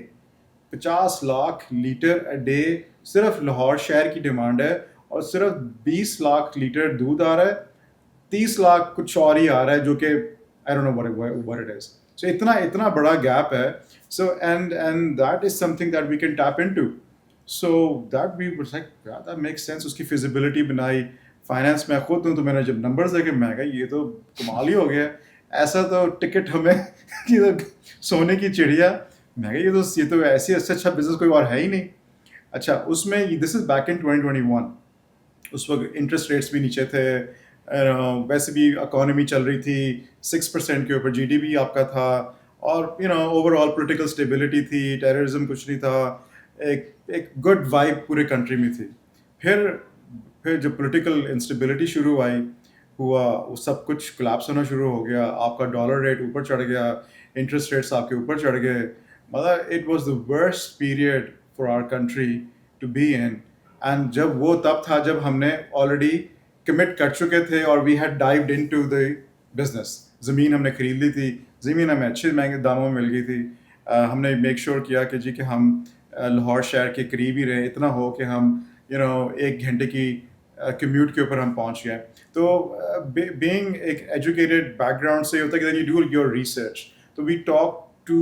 50 lakh litre a day صرف لاہور شہر کی ڈیمانڈ ہے, اور صرف 20 لاکھ لیٹر دودھ آ رہا ہے, 30 لاکھ کچھ اور ہی آ رہا ہے جو کہ I don't know what it is. So اتنا بڑا گیپ ہے. So and that is something that we can tap into. So that we was like, yeah, that makes sense. اس کی فیزیبلٹی بنائی. فائنینس میں خود ہوں تو میں نے جب نمبرز دیکھے میں کہا یہ تو کمال ہی ہو گیا, ایسا تو ٹکٹ ہمیں سونے کی چڑیا. میں کہا یہ تو ایسے اچھا بزنس کوئی اور ہے ہی نہیں. اچھا اس میں دس از بیک ان 2021. اس وقت انٹرسٹ ریٹس بھی نیچے تھے, ویسے بھی اکانومی چل رہی تھی 6% کے اوپر جی ڈی پی آپ کا تھا, اور اوور آل پولیٹیکل اسٹیبلٹی تھی, ٹیررزم کچھ نہیں تھا, ایک گڈ وائب پورے کنٹری میں تھی. پھر جب پولیٹیکل انسٹیبلٹی شروع ہوا وہ سب کچھ کلیپس ہونا شروع ہو گیا. آپ کا ڈالر ریٹ اوپر چڑھ گیا, انٹرسٹ ریٹس آپ کے اوپر چڑھ گئے. مطلب it was the worst period for our country to be in. And جب وہ تب تھا جب ہم نے آلریڈی کمٹ کر چکے تھے اور we had dived into the business. زمین ہم نے خرید لی تھی, زمین ہمیں اچھے مہنگے داموں میں مل گئی تھی. ہم نے میک شیور کیا کہ جی کہ ہم لاہور شہر کے قریب ہی رہیں, اتنا ہو کہ ہم 1 گھنٹے کی کمیوٹ کے اوپر ہم پہنچ گئے. تو بینگ ایک ایجوکیٹڈ بیک گراؤنڈ سے ہوتا ہے کہ then you do your research. تو we talk to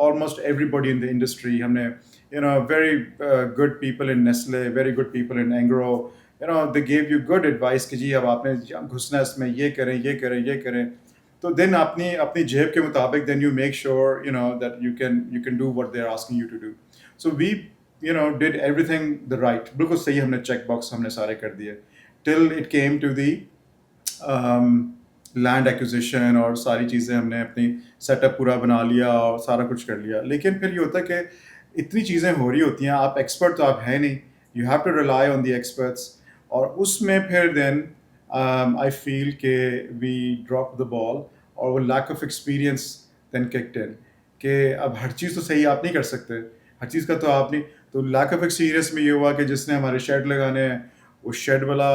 almost everybody in the industry. ہم نے very good people in Nestle, very good people in Engro, they gave you good advice کہ جی اب آپ نے گھسنا ہے اس میں, یہ کریں یہ کریں یہ کریں. تو دین اپنی جیب کے مطابق then you make sure that you can do what they are asking you to do. So we did everything the right, بالکل صحیح ہم نے چیک باکس ہم نے سارے کر دیے till it came to the land acquisition, اور ساری چیزیں ہم نے اپنی سیٹ اپ پورا بنا لیا اور سارا کچھ کر لیا. لیکن پھر یہ ہوتا ہے کہ اتنی چیزیں ہو رہی ہوتی ہیں, آپ ایکسپرٹ تو آپ ہیں نہیں, you have to rely on the experts. اور اس میں پھر دین آئی فیل کہ وی ڈراپ دا بال, اور وہ lack of experience then kicked in کہ اب ہر چیز تو صحیح آپ نہیں کر سکتے, ہر چیز کا تو آپ نہیں. تو لیک آف ایکسپیرئنس میں یہ ہوا کہ جس نے ہمارے شیڈ لگانے ہیں, وہ شیڈ والا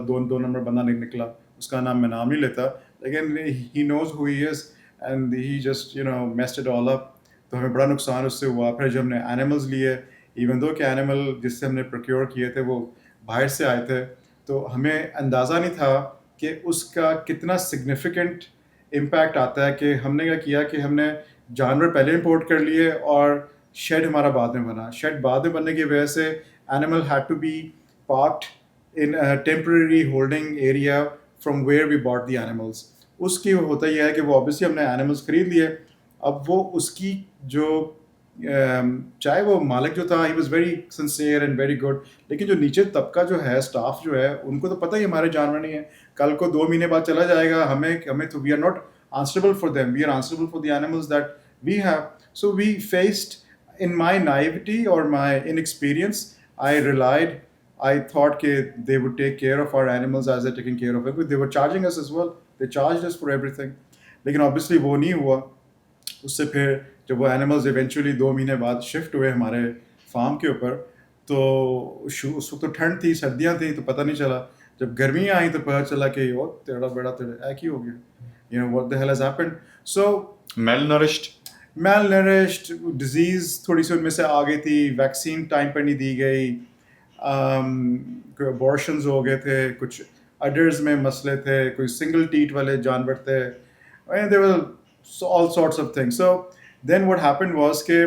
2 نمبر بندہ نہیں نکلا, اس کا نام میں نام نہیں لیتا, لیکن he knows who he is and he just messed it all up. تو ہمیں بڑا نقصان اس سے ہوا. پھر جب ہم نے اینیملز لیے, ایون دو کہ اینیمل جس سے ہم نے پروکیور کیے تھے وہ باہر سے آئے تھے, تو ہمیں اندازہ نہیں تھا کہ اس کا کتنا سگنیفیکنٹ امپیکٹ آتا ہے. کہ ہم نے کیا کہ ہم نے جانور پہلے امپورٹ کر لیے اور شیڈ ہمارا بعد میں بنا. شیڈ بعد میں بننے کی وجہ سے animal had to be parked in temporary holding area from where we bought the animals. اس کی ہوتا یہ ہے کہ وہ آبویسلی ہم نے اینیملس خرید لیے, اب وہ اس کی جو چاہے وہ مالک جو تھا he was very sincere and very good, لیکن جو نیچے طبقہ جو ہے, اسٹاف جو ہے, ان کو تو پتہ ہی ہمارے جانور نہیں ہے, کل کو 2 مہینے بعد چلا جائے گا, ہمیں تو we are not answerable for them, we are answerable for the animals that we have. So we faced in my naivety or my inexperience, I thought that they would take care of our animals as they're taking care of it. They were charging us as well. They charged us for everything. لیکن obviously وہ نہیں ہوا. اس سے پھر جب وہ animals eventually 2 مہینے بعد شفٹ ہوئے ہمارے فارم کے اوپر, تو اس وقت تو ٹھنڈ تھی, سردیاں تھیں, تو پتہ نہیں چلا. جب گرمیاں آئیں تو پتہ چلا کہ وہ تیڑا بیڑا ایک ہی ہو گیا. what the hell has happened. So malnourished, disease تھوڑی سی ان میں سے آ گئی تھی, ویکسین ٹائم پر نہیں دی گئی, ابورشنز ہو گئے تھے, کچھ اڈرز میں مسئلے تھے, کوئی سنگل ٹیٹ والے جانور تھے, there were all sorts of things. So then what happened was کہ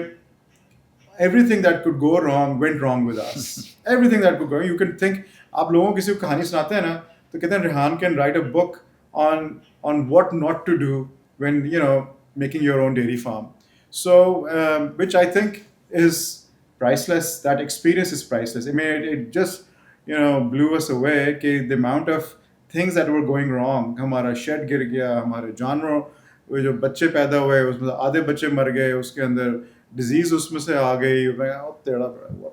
everything that could go wrong went wrong with us. Everything that could go, you can think, آپ لوگوں کو کسی کو کہانی سناتے ہیں نا, تو کہتے ہیں Rehan can write a book on what not to do when making your own dairy farm. So which I think is priceless. That experience is priceless. I mean it just blew us away کہ the amount of things that were going wrong. ہمارا shade گر گیا, ہمارے جانوروں وہ جو بچے پیدا ہوئے اس میں آدھے بچے مر گئے, اس کے اندر ڈیزیز اس میں سے آ گئی. what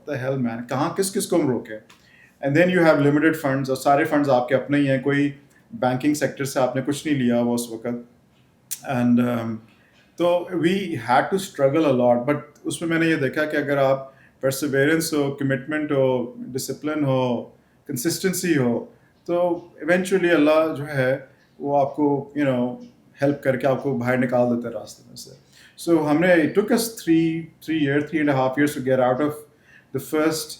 the hell man, کہاں کس کو ہم روکیں. And then you have limited funds, اور سارے فنڈز آپ کے اپنے ہی ہیں, کوئی بینکنگ سیکٹر سے آپ نے کچھ نہیں لیا ہوا اس وقت. اینڈ تو we had to struggle a lot. But اس میں نے یہ دیکھا کہ اگر آپ پرسیویرنس ہو, کمٹمنٹ ہو, ڈسپلن ہو, کنسسٹنسی ہو, تو ایونچولی اللہ جو ہے وہ آپ کو ہیلپ کر کے آپ کو باہر نکال دیتا ہے راستے میں سے. So it took us three and a half years to get out of the first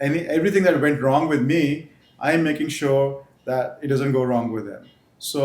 everything that went wrong with me, I am making sure that it doesn't go wrong with them. So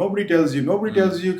nobody tells you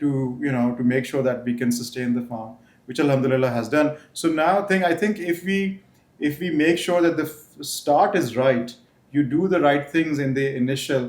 to make sure that we can sustain the farm, which alhamdulillah has done. So now I think if we make sure that the start is right, you do the right things in the initial,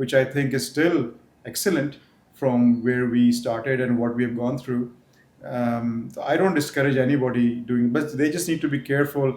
which I think is still excellent from where we started and what we have gone through. So I don't discourage anybody doing, but they just need to be careful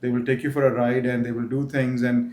they will take you for a ride and they will do things and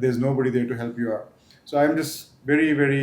there is nobody there to help you out. So I'm just very very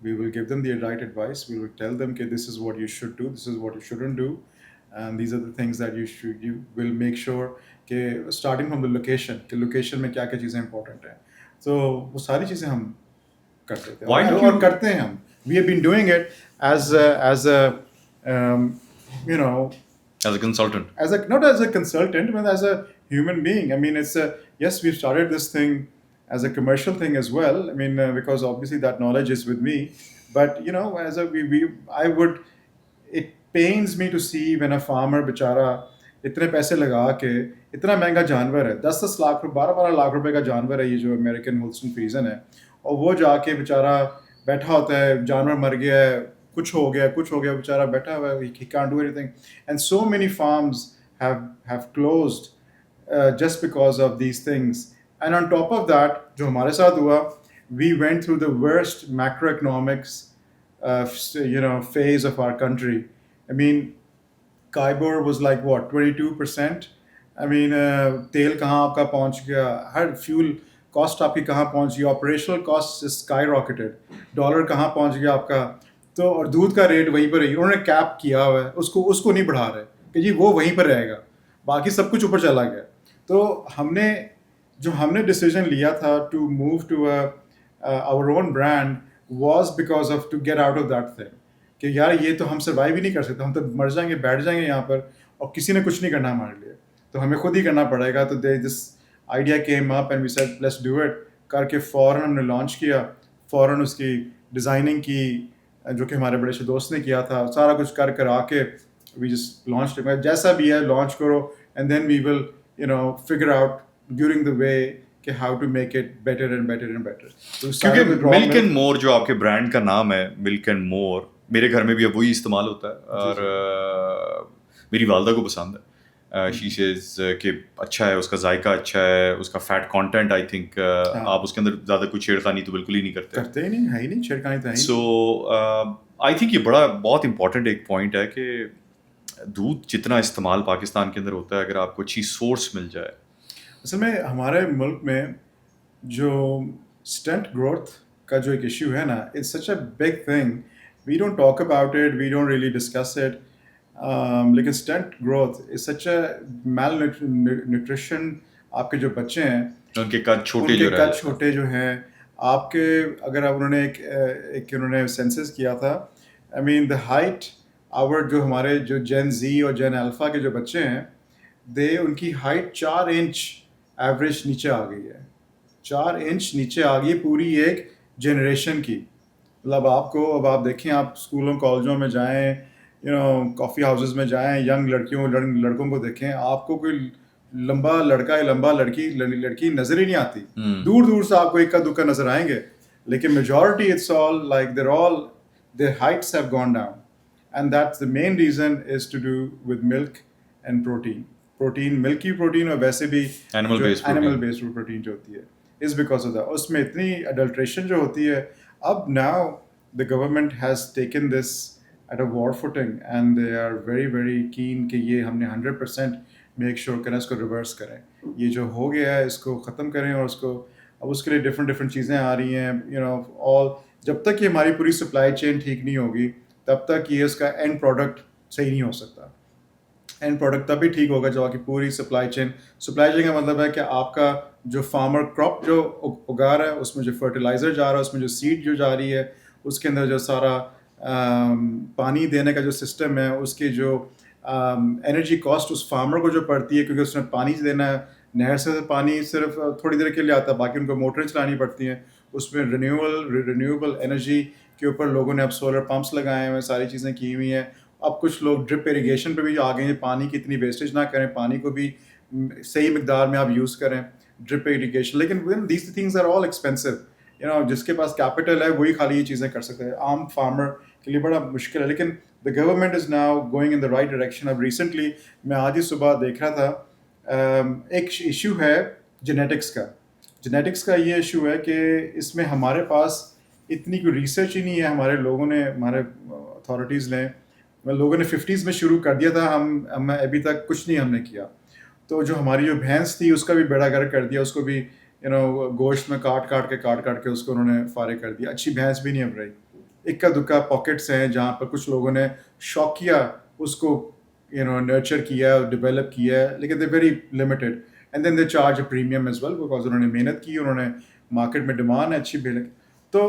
we will give them the right advice, we will tell them that this is what you should do, this is what you shouldn't do, and these are the things that you will make sure کہ starting from the location کہ location میں کیا کیا چیزیں important ہیں. تو وہ ساری چیزیں ہم کرتے تھے Why don't اور you- کرتے ہیں ہم. We have been doing it as a you know, As a consultant. not as a consultant, but as a human being. I mean, yes, we've started this thing as a commercial thing as well. I mean, because obviously that knowledge is with me. But you know, it pains me to see when a farmer بیچارہ اتنے پیسے لگا کے اتنا مہنگا جانور ہے, 10 لاکھ 12 لاکھ روپے کا جانور ہے یہ جو امریکن ہولسٹن فریزن ہے, اور وہ جا کے بیچارہ بیٹھا ہوتا ہے, جانور مر گیا ہے, کچھ ہو گیا بیچارہ بیٹھا ہوا ہے, he can't do anything. And so many farms have closed just because of these things. And on top of that, جو ہمارے ساتھ ہوا, we went through the worst macroeconomics phase of our country. I mean, Kybor was like what, 22%. I mean, تیل کہاں آپ کا پہنچ گیا, ہر فیول کاسٹ آپ کی کہاں پہنچ گئی, آپریشنل کاسٹ اسکائی راکٹڈ, ڈالر کہاں پہنچ گیا آپ کا. تو اور دودھ کا ریٹ وہیں پر ہے, انہوں نے کیپ کیا ہوا ہے, اس کو نہیں بڑھا رہے کہ جی وہ وہیں پر رہے گا, باقی سب کچھ اوپر چلا گیا. تو ہم نے ڈیسیجن لیا تھا to move to our own brand was because of to get out of that thing کہ یار یہ تو ہم سروائیو ہی نہیں کر سکتے, ہم تو مر جائیں گے, بیٹھ جائیں گے یہاں پر, اور کسی نے کچھ نہیں کرنا ہمارے لیے, تو ہمیں خود ہی کرنا پڑے گا. تو this idea came up and we said let's do it. کر کے فوراً ہم نے لانچ کیا, فوراً اس کی ڈیزائننگ کی, جو کہ ہمارے بڑے سے دوست نے کیا تھا, سارا کچھ کر آ کے وی جسٹ لانچ, جیسا بھی ہے لانچ کرو, and then we will figure out during the way کہ how to make it better and better and better. کیونکہ ملک اینڈ مور جو آپ کے برانڈ کا نام ہے, ملک اینڈ مور, میرے گھر میں بھی اب وہی استعمال ہوتا ہے, اور میری والدہ کو پسند ہے. شی سیز کہ اچھا ہے, اس کا ذائقہ اچھا ہے, اس کا فیٹ کانٹینٹ آئی تھنک آپ اس کے اندر زیادہ کوئی چھیڑخانی تو بالکل ہی نہیں کرتے ہی نہیں, ہے ہی نہیں چھڑکانی تو. سو آئی تھنک یہ بہت امپورٹنٹ ایک پوائنٹ ہے کہ دودھ جتنا استعمال پاکستان کے اندر ہوتا ہے, اگر آپ کو اچھی سورس مل جائے. اصل میں ہمارے ملک میں جو اسٹنٹ گروتھ کا جو ایک ایشو ہے نا, it's such a big thing, we don't talk about it, we don't really discuss it, لیکن stunt growth is such a malnutrition. آپ کے جو بچے ہیں ان کے قد چھوٹے جو ہیں آپ کے, اگر انہوں نے ایک انہوں نے سینسس کیا تھا, آئی مین دا ہائٹ آور جو ہمارے جو جین زی اور جین الفا کے جو بچے ہیں, ان کی ہائٹ 4 انچ ایوریج نیچے آ گئی ہے, 4 انچ نیچے آ گئی پوری ایک جنریشن کی. مطلب اب آپ دیکھیں, آپ اسکولوں کالجوں میں جائیں, کافی ہاؤسز میں جائیں, ینگ لڑکوں کو دیکھیں, آپ کو کوئی لمبا لڑکا یا لمبا لڑکی نظر ہی نہیں آتی. دور سے آپ کو اکا دکا نظر آئیں گے, لیکن majority it's all like their heights have gone down, and that's the main reason is to do with milk and protein, milky protein, اور ویسے بھی animal based protein جو ہوتی ہے, is because of that. اس میں اتنی adulteration جو ہوتی ہے. اب now the government has taken this at a war footing and they are very very keen کہ یہ ہم نے 100% میک شور کریں, اس کو ریورس کریں, یہ جو ہو گیا ہے اس کو ختم کریں, اور اس کو اب اس کے لیے ڈفرینٹ چیزیں آ رہی ہیں. all جب تک یہ ہماری پوری سپلائی چین ٹھیک نہیں ہوگی تب تک یہ اس کا اینڈ پروڈکٹ صحیح نہیں ہو سکتا. اینڈ پروڈکٹ تبھی ٹھیک ہوگا جب آپ کی پوری سپلائی چین کا مطلب ہے کہ آپ کا جو فارمر کراپ جو اگا رہا ہے, اس میں جو فرٹیلائزر جا رہا ہے, اس میں جو سیڈ جو جا رہی ہے, اس کے اندر جو سارا پانی دینے کا جو سسٹم ہے, اس کی جو انرجی کاسٹ اس فارمر کو جو پڑتی ہے, کیونکہ اس نے پانی دینا ہے, نہر سے پانی صرف تھوڑی دیر کے لیے آتا ہے, باقی ان کو موٹریں چلانی پڑتی ہیں. اس میں رینیویبل انرجی کے اوپر لوگوں نے اب سولر پمپس لگائے ہوئے, ساری چیزیں کی ہوئی ہیں. اب کچھ لوگ ڈرپ اریگیشن پہ بھی آ گئے ہیں, پانی کی اتنی ویسٹیج نہ کریں, پانی کو بھی صحیح مقدار میں آپ یوز کریں, ڈرپ اریگیشن. لیکن these things are all expensive. جس کے پاس کیپٹل ہے وہی خالی یہ چیزیں کر سکتے ہیں, عام فارمر کے لیے بڑا مشکل ہے. لیکن the government is now going in the right direction. اب ریسنٹلی میں آج ہی صبح دیکھ رہا تھا, ایک ایشو ہے جینیٹکس کا. یہ ایشو ہے کہ اس میں ہمارے پاس اتنی کوئی ریسرچ ہی نہیں ہے. ہمارے لوگوں نے, ہمارے اتھارٹیز نے, لوگوں نے 50s میں شروع کر دیا تھا, ہم ابھی تک کچھ نہیں ہم نے کیا. تو جو ہماری جو بھینس تھی اس کا بھی بیڑا گرک کر دیا, اس کو بھی گوشت میں کاٹ کے اس کو انہوں نے فارغ کر دیا. اچھی بھینس بھی نہیں اب رہی. اکا دکا پاکٹس ہیں جہاں پر کچھ لوگوں نے شوقیہ اس کو نرچر کیا ہے, ڈیولپ کیا ہے, لیکن they very limited, and then they charge a premium as well because انہوں نے محنت کی, انہوں نے مارکیٹ میں ڈیمانڈ ہے اچھی بھیڑ. تو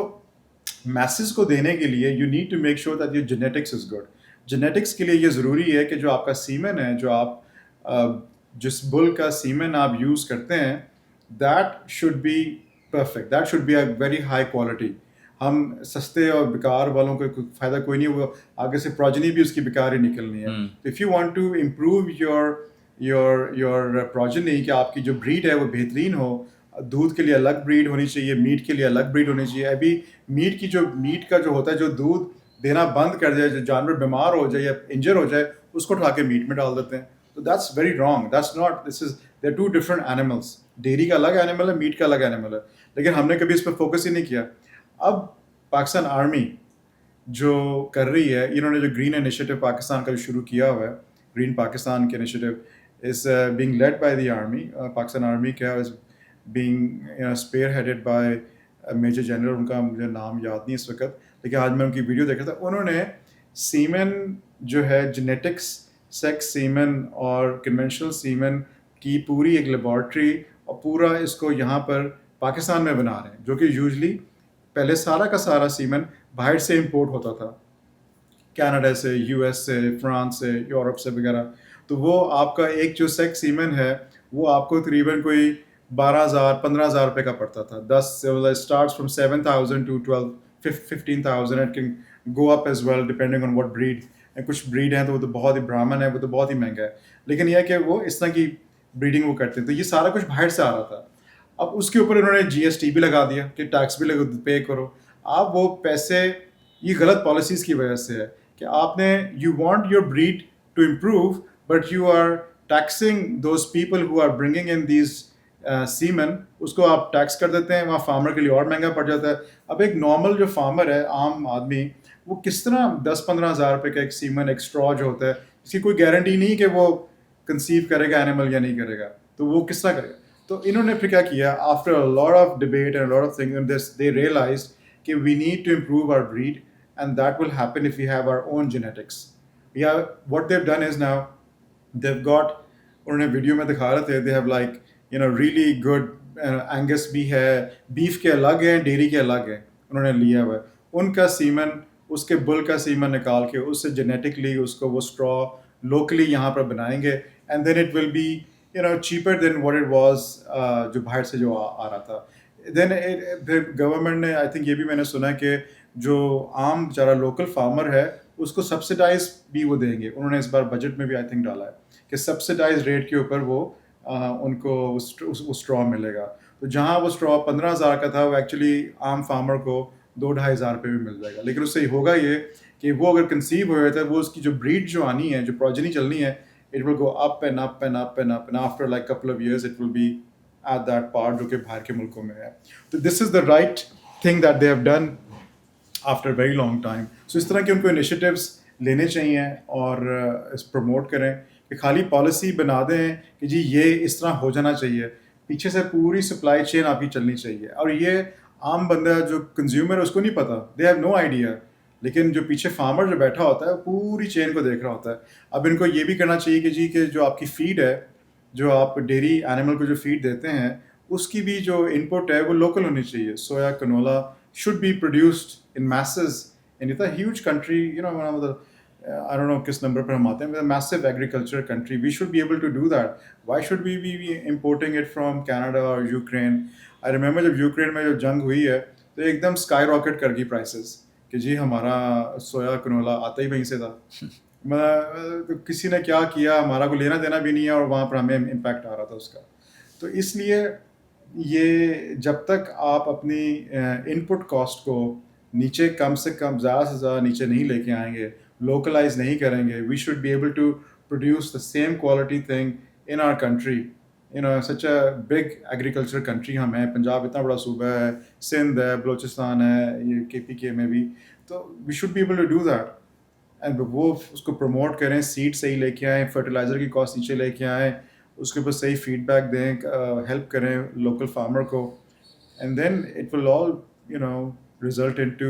میسز کو دینے کے لیے you need to make sure that your genetics is good. Genetics کے لیے یہ ضروری ہے کہ جو آپ کا سیمن ہے, جو آپ جس بل کا سیمن آپ یوز کرتے ہیں, that should be perfect, that should be a very high quality. ہم سستے اور بیکار والوں کو فائدہ کوئی نہیں, وہ آگے سے پروجنی بھی اس کی بیکار ہی نکلنی ہے. If you want to improve your progeny, کہ آپ کی جو بریڈ ہے وہ بہترین ہو, دودھ کے لیے الگ بریڈ ہونی چاہیے, میٹ کے لیے الگ بریڈ ہونی چاہیے. ابھی میٹ کا جو ہوتا ہے, جو دودھ دینا بند کر جائے, جو جانور بیمار ہو جائے یا انجر ہو جائے, اس کو اٹھا کے میٹ میں ڈال دیتے ہیں. تو that's very wrong, that's not, this is they two different animals. Dairy کا الگ اینیمل ہے, میٹ کا الگ اینیمل ہے, لیکن ہم نے کبھی اس پہ فوکس ہی نہیں کیا. اب پاکستان آرمی جو کر رہی ہے, انہوں نے جو گرین انیشیٹو پاکستان کا جو شروع کیا ہوا ہے, گرین پاکستان کے initiative is being led by the army. Pakistan Army کیا is being spearheaded by major general, ان کا مجھے نام یاد نہیں اس وقت, لیکن آج میں ان کی ویڈیو دیکھ رہا تھا. انہوں نے سیمن جو ہے جینیٹکس, سیکس سیمن اور کنونشنل سیمن کی پوری ایک لیبارٹری, اور پورا اس کو یہاں پر پاکستان میں بنا رہے ہیں, جو کہ یوزلی پہلے سارا کا سارا سیمن باہر سے امپورٹ ہوتا تھا, کینیڈا سے, یو ایس سے, فرانس سے, یورپ سے وغیرہ. تو وہ آپ کا ایک جو سیکس سیمن ہے وہ آپ کو تقریباً کوئی 12,000-15,000 روپے کا پڑتا تھا. 10 starts from 7,000 to 12,000-15,000. It can go up as well depending on what breed. کچھ بریڈ ہیں تو وہ تو بہت ہی برہمن ہے, وہ تو بہت ہی مہنگا ہے, لیکن یہ ہے کہ وہ اس طرح کی بریڈنگ وہ کرتے ہیں. تو یہ سارا کچھ باہر سے آ رہا تھا. اب اس کے اوپر انہوں نے جی ایس ٹی بھی لگا دیا کہ ٹیکس بھی پے کرو. آپ وہ پیسے, یہ غلط پالیسیز کی وجہ سے ہے کہ آپ نے, you want your breed to improve, but you are taxing those people who are bringing in these semen. اس کو آپ ٹیکس کر دیتے ہیں, وہاں فارمر کے لیے اور مہنگا پڑ جاتا ہے. اب ایک نارمل جو فارمر ہے, عام آدمی, وہ کس طرح 10-15 ہزار روپے کا ایک سیمن, ایک اسٹرا جو ہوتا ہے, اس کی کوئی گارنٹی نہیں کہ وہ کنسیو کرے گا اینیمل یا نہیں کرے گا, تو وہ کس طرح کرے گا. تو انہوں نے پھر کیا کیا, after a lot of debate and lot of things, they realised کہ we need to improve our breed, and that will happen if you have our own genetics. یا what they've done is now, they've got, انہوں نے video میں دکھا رہے تھے, they have like really good Angus بھی ہے, بیف کے الگ ہیں, ڈیری کے الگ ہیں, انہوں نے لیا ہوا ہے. ان کا سیمن, اس کے بل کا سیمن نکال کے اس سے جینیٹکلی اس کو وہ اسٹرا لوکلی یہاں پر بنائیں گے, and then it will be cheaper than what it was جو باہر سے جو آ رہا تھا. دین گورنمنٹ نے, آئی تھنک یہ بھی میں نے سنا کہ جو عام بیچارہ لوکل فارمر ہے اس کو سبسڈائز بھی وہ دیں گے. انہوں نے اس بار بجٹ میں بھی آئی تھنک ڈالا ہے کہ سبسڈائز ریٹ کے اوپر وہ ان کو اسٹرا ملے گا. تو جہاں وہ اسٹرا 15,000 کا تھا, وہ ایکچولی عام فارمر کو 2-2,500 روپے بھی مل جائے گا. لیکن اس سے ہوگا یہ کہ وہ اگر کنسیو ہو جاتا ہے, وہ اس کی جو بریڈ جو آنی ہے, جو پروجنی چلنی ہے, it will go up and up and up and up, and after like couple of years it will be at that part جو کہ باہر کے ملکوں میں ہے. تو this is the right thing that they have done after a very long time. So اس طرح کے ان کو انیشیٹیوز لینے چاہیے اور اس پروموٹ کریں, کہ خالی پالیسی بنا دیں کہ جی یہ اس طرح ہو جانا چاہیے, پیچھے سے پوری سپلائی چین آپ کی چلنی چاہیے. اور یہ عام بندہ جو کنزیومر ہے اس کو نہیں پتا, they have no idea. لیکن جو پیچھے فارمر جو بیٹھا ہوتا ہے وہ پوری چین کو دیکھ رہا ہوتا ہے. اب ان کو یہ بھی کرنا چاہیے کہ جی کہ جو آپ کی فیڈ ہے, جو آپ ڈیری اینیمل کو جو فیڈ دیتے ہیں, اس کی بھی جو انپٹ ہے وہ لوکل ہونی چاہیے. Soya canola should be produced in masses in it huge country, I don't know کس نمبر پر ہم آتے ہیں, massive agriculture country. We should be able to do that. Why should we be importing it from Canada اور Ukraine. I remember جب Ukraine میں جو جنگ ہوئی ہے تو ایک دم اسکائی راکٹ کر گئی پرائسز, کہ جی ہمارا سویا کنولا آتا ہی وہیں سے تھا. کسی نے کیا کیا, ہمارا کو لینا دینا بھی نہیں ہے, اور وہاں پر ہمیں امپیکٹ آ رہا تھا اس کا. تو اس لیے یہ جب تک آپ اپنی ان پٹ کاسٹ کو نیچے کم سے کم, زیادہ سے زیادہ نیچے نہیں لے کے آئیں گے, لوکلائز نہیں کریں گے, we should be able to produce the same quality thing in our country. Such a big agriculture country ہم ہیں. پنجاب اتنا بڑا صوبہ ہے, سندھ ہے, بلوچستان ہے, یہ KPK میں بھی. تو we should be able to do that, and وہ اس کو پروموٹ کریں, سیڈ صحیح لے کے آئیں, فرٹیلائزر کی کاسٹ نیچے لے کے آئیں, اس کے اوپر صحیح فیڈ بیک دیں, ہیلپ کریں لوکل فارمر کو, and then it will all result into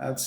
That's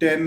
10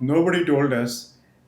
nobody told us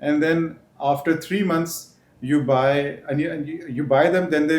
and then after 3 months you buy and you buy them, then they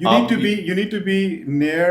you need to be near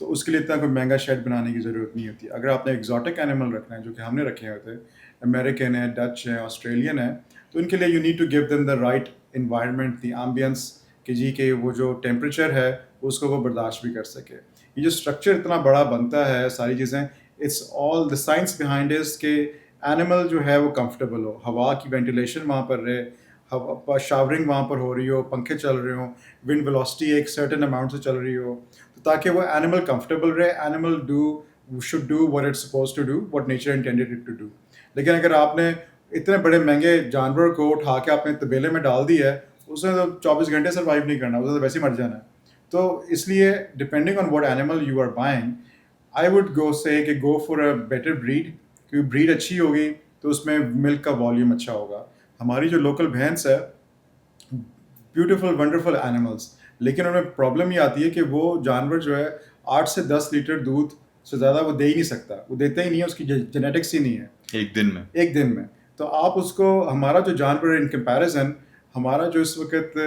تو اس کے لیے اتنا کوئی مہنگا shade بنانے کی ضرورت نہیں ہوتی. اگر آپ نے ایگزاٹک اینیمل رکھنا ہے جو کہ ہم نے رکھے ہوئے تھے, امریکن ہے, ڈچ ہے, آسٹریلین ہے, تو ان کے لیے you need to give them the right environment, the ambience, کہ جی کہ وہ جو ٹیمپریچر ہے اس کو وہ برداشت بھی کر سکے. یہ جو اسٹرکچر اتنا بڑا بنتا ہے ساری چیزیں, it's all the science behind is کہ اینیمل جو ہے وہ کمفرٹیبل ہو, ہوا کی وینٹیلیشن وہاں پر رہے, شاورنگ وہاں پر ہو رہی ہو, پنکھے چل رہے ہوں, ونڈ ویلوسٹی ایک سرٹن اماؤنٹ سے چل رہی ہو, تو تاکہ وہ اینیمل کمفرٹیبل رہے. Animal should do what it suppose to do, what nature intended it to do. لیکن اگر آپ نے اتنے بڑے مہنگے جانور کو اٹھا کے آپ نے طبیلے میں ڈال دی ہے, اس نے تو 24 گھنٹے سروائیو نہیں کرنا, اسے تو ویسے ہی مر جانا ہے. تو اس لیے depending on what animal you are buying, I would go say کہ go for a better breed, کیونکہ بریڈ اچھی ہوگی تو اس میں ملک کا والیوم اچھا ہوگا. ہماری جو لوکل بھینس ہے, بیوٹیفل ونڈرفل اینیملس, لیکن ان میں پرابلم یہ آتی ہے کہ وہ جانور جو ہے 8 سے 10 لیٹر دودھ سے زیادہ وہ دے ہی نہیں سکتا, وہ دیتا ہی نہیں ہے, اس کی جینیٹکس ہی نہیں ہے ایک دن میں. تو آپ اس کو, ہمارا جو جانور ان کمپیریزن, ہمارا جو اس وقت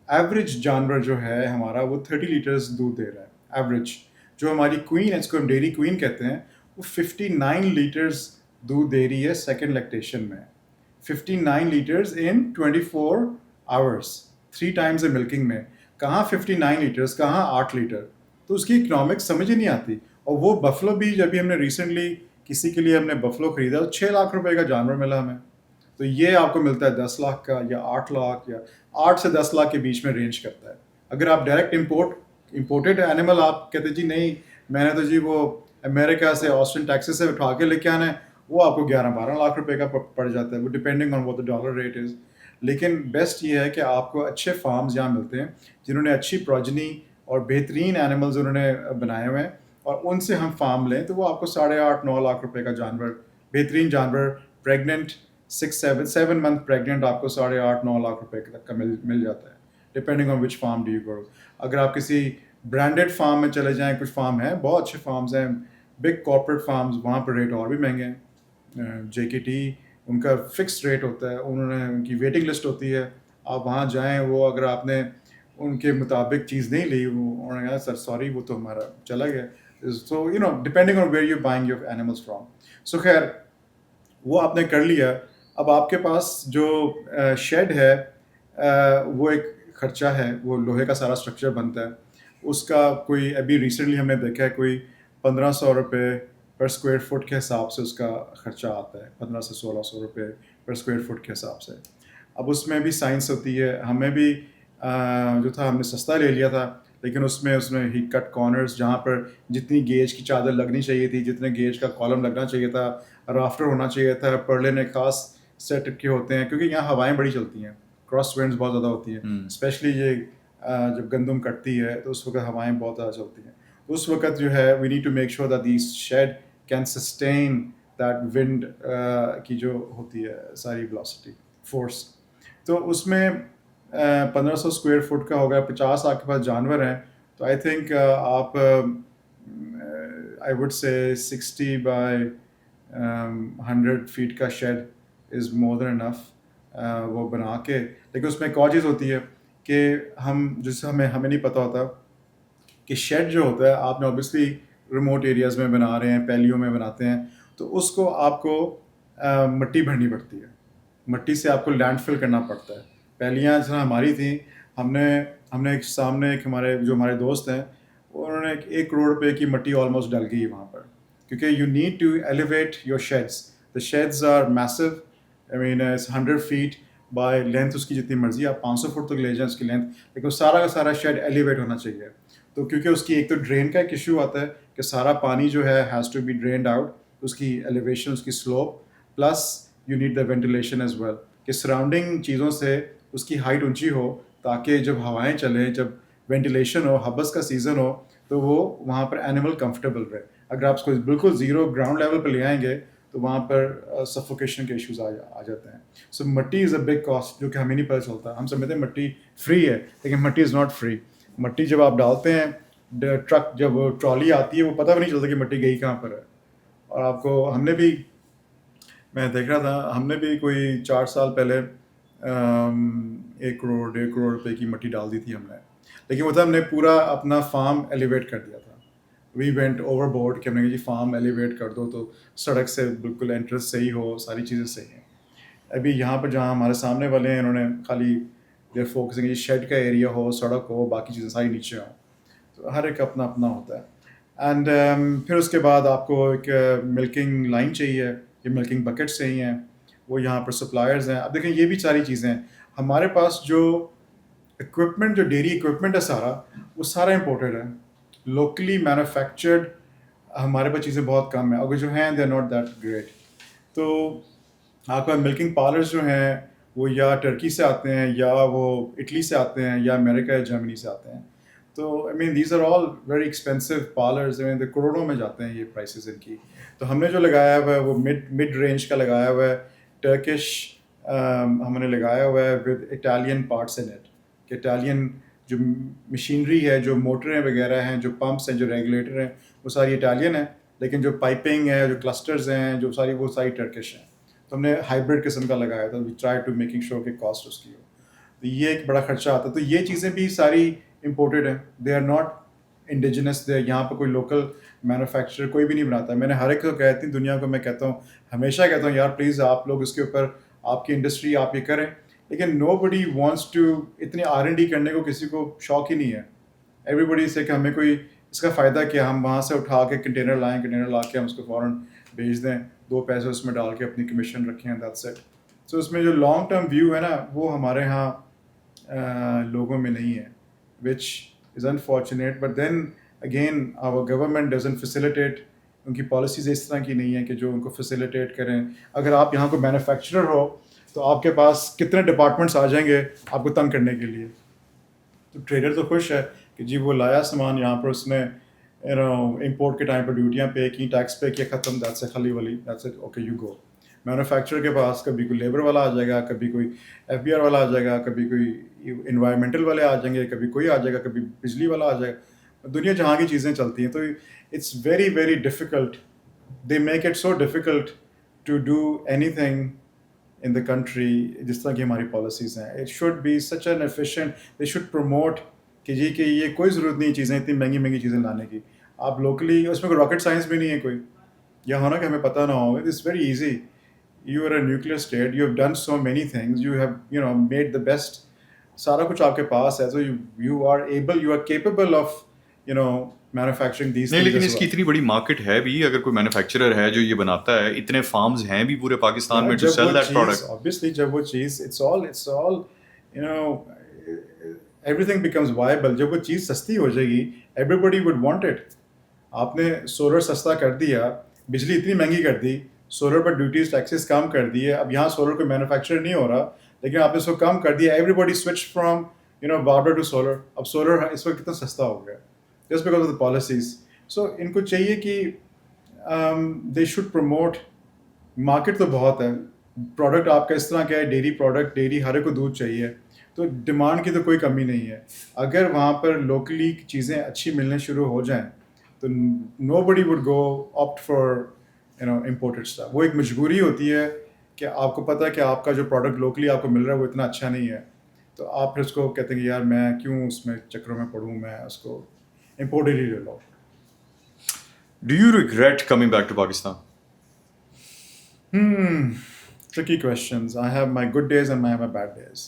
ایوریج جانور جو ہے ہمارا وہ 30 لیٹرز دودھ دے رہا ہے ایوریج. جو ہماری کوئین ہے, اس کو ہم ڈیری کوئین کہتے ہیں, وہ 59 لیٹرز دودھ دے رہی ہے سیکنڈ لیکٹیشن میں. 59 لیٹرز ان 24 آورس, 3 ٹائمز ملکنگ میں. کہاں 59 لیٹرز, کہاں 8 لیٹر. تو اس کی اکنامکس سمجھ ہی نہیں آتی. اور وہ بفلو بھی, جب ہم نے ریسنٹلی کسی کے لیے ہم نے بفلو خریدا, 6 لاکھ روپے کا جانور ملا ہمیں. تو یہ آپ کو ملتا ہے 10 لاکھ کا, یا 8 لاکھ, یا 8 سے 10 لاکھ کے بیچ میں رینج کرتا ہے. اگر آپ ڈائریکٹ امپورٹڈ اینیمل آپ کہتے جی نہیں, میں نے تو جی وہ امریکہ سے, آسٹن ٹیکسس سے اٹھا کے لے کے آنا ہے, وہ آپ کو 11-12 لاکھ روپے کا پڑ جاتا ہے, وہ depending on what the dollar rate is. لیکن بیسٹ یہ ہے کہ آپ کو اچھے فارمز یہاں ملتے ہیں جنہوں نے اچھی پروجنی اور بہترین اینیملز انہوں نے بنائے ہوئے ہیں, اور ان سے ہم فارم لیں تو وہ آپ کو 8.5-9 لاکھ روپے کا جانور, بہترین جانور, پریگننٹ 7 منتھ پریگننٹ, آپ کو 8.5-9 لاکھ روپے تک کا مل جاتا ہے, depending on which form do you go. اگر آپ کسی برانڈیڈ فارم میں چلے جائیں, کچھ فارم ہیں بہت اچھے فارمز ہیں, بگ کارپوریٹ فارمز, وہاں پر ریٹ اور بھی مہنگے ہیں. جے کے ٹی, ان کا فکس ریٹ ہوتا ہے, انہوں نے ان کی ویٹنگ لسٹ ہوتی ہے, آپ وہاں جائیں, وہ اگر آپ نے ان کے مطابق چیز نہیں لی, وہ انہوں نے کہا سر سوری وہ تو ہمارا چلا گیا. So you know depending on where you buying your animals from. So خیر وہ آپ نے کر لیا. اب آپ کے پاس جو شیڈ ہے وہ ایک خرچہ ہے, وہ لوہے کا سارا اسٹرکچر بنتا ہے, اس کا کوئی ابھی ریسنٹلی ہم نے دیکھا ہے کوئی 1500 روپے پر اسکوائر فٹ کے حساب سے اس کا خرچہ آتا ہے, 1500 سے 1600 روپے پر اسکوائر فٹ کے حساب سے. اب اس میں بھی سائنس ہوتی ہے, ہمیں بھی جو تھا ہم نے سستا لے لیا تھا, لیکن اس میں ہی کٹ کارنرز, جہاں پر جتنی گیج کی چادر لگنی چاہیے تھی, جتنے گیج کا کالم لگنا چاہیے تھا, رافٹر ہونا چاہیے تھا, پرلے نے خاص سیٹ کے ہوتے ہیں, کیونکہ یہاں ہوائیں بڑی چلتی ہیں, کراس وینڈز بہت زیادہ ہوتی ہیں, اسپیشلی یہ جب گندم کٹتی ہے تو اس وقت ہوائیں بہت زیادہ چلتی ہیں. اس وقت جو ہے we need to make sure that these shed can sustain that wind کی جو ہوتی ہے ساری ویلوسٹی فورس. تو اس میں 1500 اسکوائر فٹ کا ہوگا, 50 آپ کے پاس جانور ہیں, تو آئی تھنک آپ آئی وڈ سے 60 بائی 100 فیٹ کا shade is more than enough وہ بنا کے. لیکن اس میں ایک اور چیز ہوتی ہے کہ ہم جس سے ہمیں نہیں پتہ ہوتا کہ شیڈ جو ہوتا ہے, آپ نے اوبیسلی ریموٹ ایریاز میں بنا رہے ہیں, پیلیوں میں بناتے ہیں, تو اس کو آپ کو مٹی بھرنی پڑتی ہے, مٹی سے آپ کو لینڈ فل کرنا پڑتا ہے. پیلیاں جس طرح ہماری تھیں, ہم نے ایک سامنے ایک ہمارے دوست ہیں, انہوں نے 1 کروڑ روپے کی مٹی آلموسٹ ڈل گئی وہاں پر, کیونکہ you need to elevate your sheds. The sheds are massive, I mean 100 feet by length, اس کی جتنی مرضی آپ 500 فٹ تک لے جائیں اس کی لینتھ, لیکن سارا کا سارا شیڈ ایلیویٹ ہونا چاہیے. تو کیونکہ اس کی ایک تو ڈرین کا ایک ایشو آتا ہے کہ سارا پانی جو ہے has to be drained out, اس کی ایلیویشن, اس کی slope, plus you need the ventilation as well, کہ سراؤنڈنگ چیزوں سے اس کی ہائٹ اونچی ہو, تاکہ جب ہوائیں چلیں, جب وینٹیلیشن ہو, ہبس کا سیزن ہو, تو وہ وہاں پر اینیمل کمفرٹیبل رہے. اگر آپ اس کو بالکل زیرو گراؤنڈ لیول پہ لے آئیں گے تو وہاں پر سفوکیشن کے ایشوز آ جاتے ہیں. سو مٹی از اے بگ کاسٹ, جو کہ ہمیں نہیں پتہ چلتا. ہم سمجھتے ہیں مٹی فری ہے, لیکن مٹی از ناٹ فری. مٹی جب آپ ڈالتے ہیں, ٹرک جب ٹرالی آتی ہے, وہ پتہ بھی نہیں چلتا کہ مٹی گئی کہاں پر ہے. اور آپ کو ہم نے بھی, میں دیکھ رہا تھا, ہم نے بھی کوئی 4 سال پہلے 1 کروڑ 1.5 کروڑ روپے کی مٹی ڈال دی تھی ہم نے, لیکن وہ تھا ہم نے پورا اپنا فارم ایلیویٹ کر دیا تھا. وی وینٹ اوور بورڈ کہ ہم نے کہا جی فارم ایلیویٹ کر دو تو سڑک سے بالکل انٹرسٹ صحیح ہو, ساری چیزیں صحیح ہیں. ابھی یہاں پر جہاں ہمارے سامنے والے ہیں انہوں نے خالی دیر فوکسنگ شیڈ کا ایریا ہو, سڑک ہو, باقی چیزیں ساری نیچے ہوں. تو ہر ایک اپنا اپنا ہوتا ہے. اینڈ پھر اس کے بعد آپ کو ایک ملکنگ لائن چاہیے, یہ ملکنگ بکٹس چاہیے ہیں, وہ یہاں پر سپلائرز ہیں. اب دیکھیں یہ بھی ساری چیزیں ہیں. ہمارے پاس جو اکوپمنٹ, جو ڈیری اکوپمنٹ ہے سارا, وہ سارا امپورٹڈ ہے, لوکلی مینوفیکچرڈ ہمارے پاس چیزیں بہت کم ہیں, اگر جو ہیں they are not that great. تو آپ کا ملکنگ پارلرز جو ہیں وہ یا ٹرکی سے آتے ہیں, یا وہ اٹلی سے آتے ہیں, یا امریکہ یا جرمنی سے آتے ہیں. تو I mean these are all very expensive parlours, کروڑوں میں جاتے ہیں یہ پرائسز ان کی. تو ہم نے جو لگایا ہوا ہے وہ مڈ رینج کا لگایا ہوا ہے, ٹرکش ہم نے لگایا ہوا ہے with Italian parts in it, کہ اٹالین جو مشینری ہے, جو موٹریں وغیرہ ہیں, جو پمپس ہیں, جو ریگولیٹر ہیں, وہ ساری اٹالین ہیں, لیکن جو پائپنگ ہے, جو کلسٹرز ہیں, جو ساری وہ ساری ٹرکش ہیں. تو ہم نے ہائیبرڈ قسم کا لگایا تھا, we try to making sure کہ کاسٹ اس کی ہو. تو یہ ایک بڑا خرچہ آتا ہے. تو یہ چیزیں بھی ساری امپورٹڈ ہیں, دے آر ناٹ انڈیجنس, دے یہاں پہ کوئی لوکل مینوفیکچرر کوئی بھی نہیں بناتا ہے. میں نے ہر ایک کو کہتی ہوں دنیا کو, میں کہتا ہوں ہمیشہ کہتا ہوں یار پلیز آپ لوگ اس کے اوپر آپ کی انڈسٹری آپ یہ کریں, لیکن نو بڈی وانٹس ٹو اتنی R&D کرنے کو کسی کو شوق ہی نہیں ہے. ایوری بڈی سے کہ ہمیں کوئی اس کا فائدہ کیا, ہم وہاں سے اٹھا کے کنٹینر لائیں, کنٹینر لا کے ہم اس کو فوراً بھیج دیں, 2 پیسے اس میں ڈال کے اپنی کمیشن رکھیں, دیٹس اٹ. سو اس میں جو لانگ ٹرم ویو ہے نا وہ ہمارے ہاں لوگوں میں نہیں ہے, which is unfortunate. But then again our government doesn't facilitate, ان کی پالیسیز اس طرح کی نہیں ہیں کہ جو ان کو فیسیلیٹیٹ کریں. اگر آپ یہاں کو مینوفیکچرر ہو تو آپ کے پاس کتنے ڈپارٹمنٹس آ جائیں گے آپ کو تنگ کرنے کے لیے. تو ٹریڈر تو خوش ہے کہ جی وہ لایا سامان یہاں پر, اس نے امپورٹ کے ٹائم پر ڈیوٹیاں پے کی, ٹیکس پے کیا, ختم, دیٹس اٹ, خالی والی, that's it, okay you go. Manufacturer کے پاس کبھی کوئی لیبر والا آ جائے گا, کبھی کوئی FBR والا آ جائے گا, کبھی کوئی انوائرمنٹل والے آ جائیں گے, کبھی کوئی آ جائے گا, کبھی بجلی والا آ جائے گا. دنیا جہاں کی چیزیں چلتی ہیں. تو it's very very difficult, they make it so difficult to do any thing in the country جس طرح کی ہماری پالیسیز ہیں. It should be such an efficient, they should promote کہ جی کہ یہ کوئی ضرورت نہیں چیزیں اتنی مہنگی مہنگی چیزیں لانے کی. آپ لوکلی, اس میں کوئی راکٹ سائنس بھی نہیں ہے کوئی, یا ہونا کہ ہمیں پتہ نہ ہو. It's very easy. You are a nuclear state, you have done so many things, you have made the best, سارا کچھ آپ کے پاس ہے. So you are able, you are capable of manufacturing these نہیں, things لیکن as اس کی well. اتنی بڑی مارکیٹ ہے بھی, اگر کوئی مینوفیکچرر ہے جو یہ بناتا ہے, اتنے فارمز ہیں بھی پورے پاکستان میں ٹو جب وہ سیل دیٹ چیز پروڈکٹ. obviously جب وہ چیز it's all everything becomes viable. جب وہ چیز سستی ہو جائے گی everybody would want it. آپ نے سولر سستا کر دیا, بجلی اتنی مہنگی کر دی, سولر پر ڈیوٹیز ٹیکسز کم کر دیے, اب یہاں سولر کوئی مینوفیکچر نہیں ہو رہا, لیکن آپ نے اس کو کم کر دیا. everybody switched from Barbara to solar. اب سولر اس وقت کتنا سستا ہو گیا just because of the policies. So ان کو چاہیے کہ they should promote. مارکیٹ تو بہت ہے, پروڈکٹ آپ کا اس طرح کیا ہے, ڈیری پروڈکٹ, ڈیری ہر ایک کو دودھ چاہیے, تو ڈیمانڈ کی تو کوئی کمی نہیں ہے. اگر وہاں پر لوکلی چیزیں اچھی ملنے شروع ہو جائیں تو nobody would go opt for imported stuff. وہ ایک مجبوری ہوتی ہے کہ آپ کو پتہ ہے کہ آپ کا جو پروڈکٹ لوکلی آپ کو مل رہا ہے وہ اتنا اچھا نہیں ہے, تو آپ پھر اس کو کہتے ہیں کہ یار میں کیوں اس میں چکروں میں پڑوں, میں اس کو امپورٹڈ ہی لے لو. Do you regret coming back to Pakistan? Tricky questions. I have my good days and I have my bad days.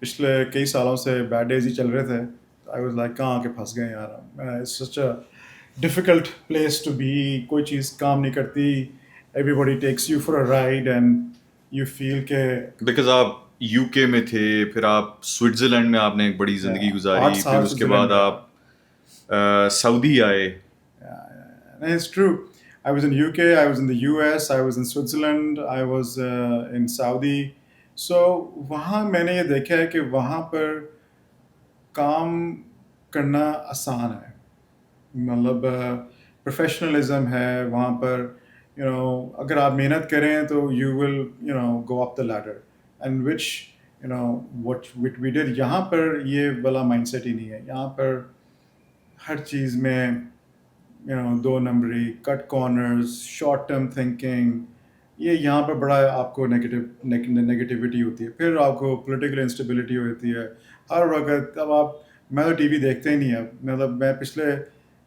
پچھلے کئی سالوں سے بیڈ ڈیز ہی چل رہے تھے. آئی واز لائک کہاں کے پھنس گئے یار, it's such a difficult place to be. کوئی چیز کام نہیں کرتی, everybody takes you for a ride and you feel کہ بیکاز آپ UK میں تھے, پھر آپ سوئٹزرلینڈ میں آپ نے ایک بڑی زندگی 8 گزاری, پھر سال اس کے بعد آپ سعودی آئے. It's true. I was in UK, I was in the US, I was in Switzerland, I was in Saudi. So وہاں میں نے یہ دیکھا ہے کہ وہاں پر کام کرنا آسان ہے, مطلب پروفیشنلزم ہے وہاں پر. اگر آپ محنت کریں تو you will go up the ladder, and which what we did. یہاں پر یہ والا مائنڈ سیٹ ہی نہیں ہے. یہاں پر ہر چیز میں دو نمبری, کٹ کارنرز, شارٹ ٹرم تھنکنگ, یہ یہاں پر بڑا آپ کو نگیٹیوٹی ہوتی ہے. پھر آپ کو پولیٹیکل انسٹیبلٹی ہوتی ہے ہر وقت. اب میں تو TV دیکھتے ہی نہیں اب, مطلب میں پچھلے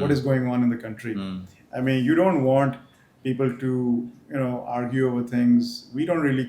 what is going on in the country. I mean, you don't want people to, you know, argue over things. We don't really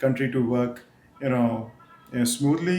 country to work, you know, smoothly.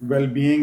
well-being,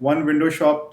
one window shop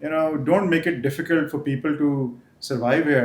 You know, don't make it difficult for people to survive here.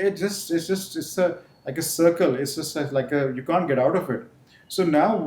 it's like a circle. It's just like you can't get out of it. So now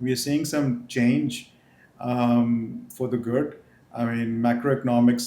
we are seeing some change for the good. I mean, macroeconomics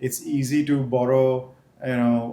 It's easy to borrow. You know,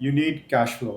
you need cash flow.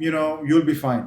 you'll be fine.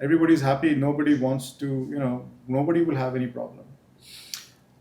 everybody is happy, nobody wants to, you know, nobody will have any problem.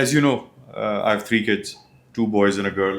as you know, I have 3 kids, 2 boys and a girl,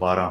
12.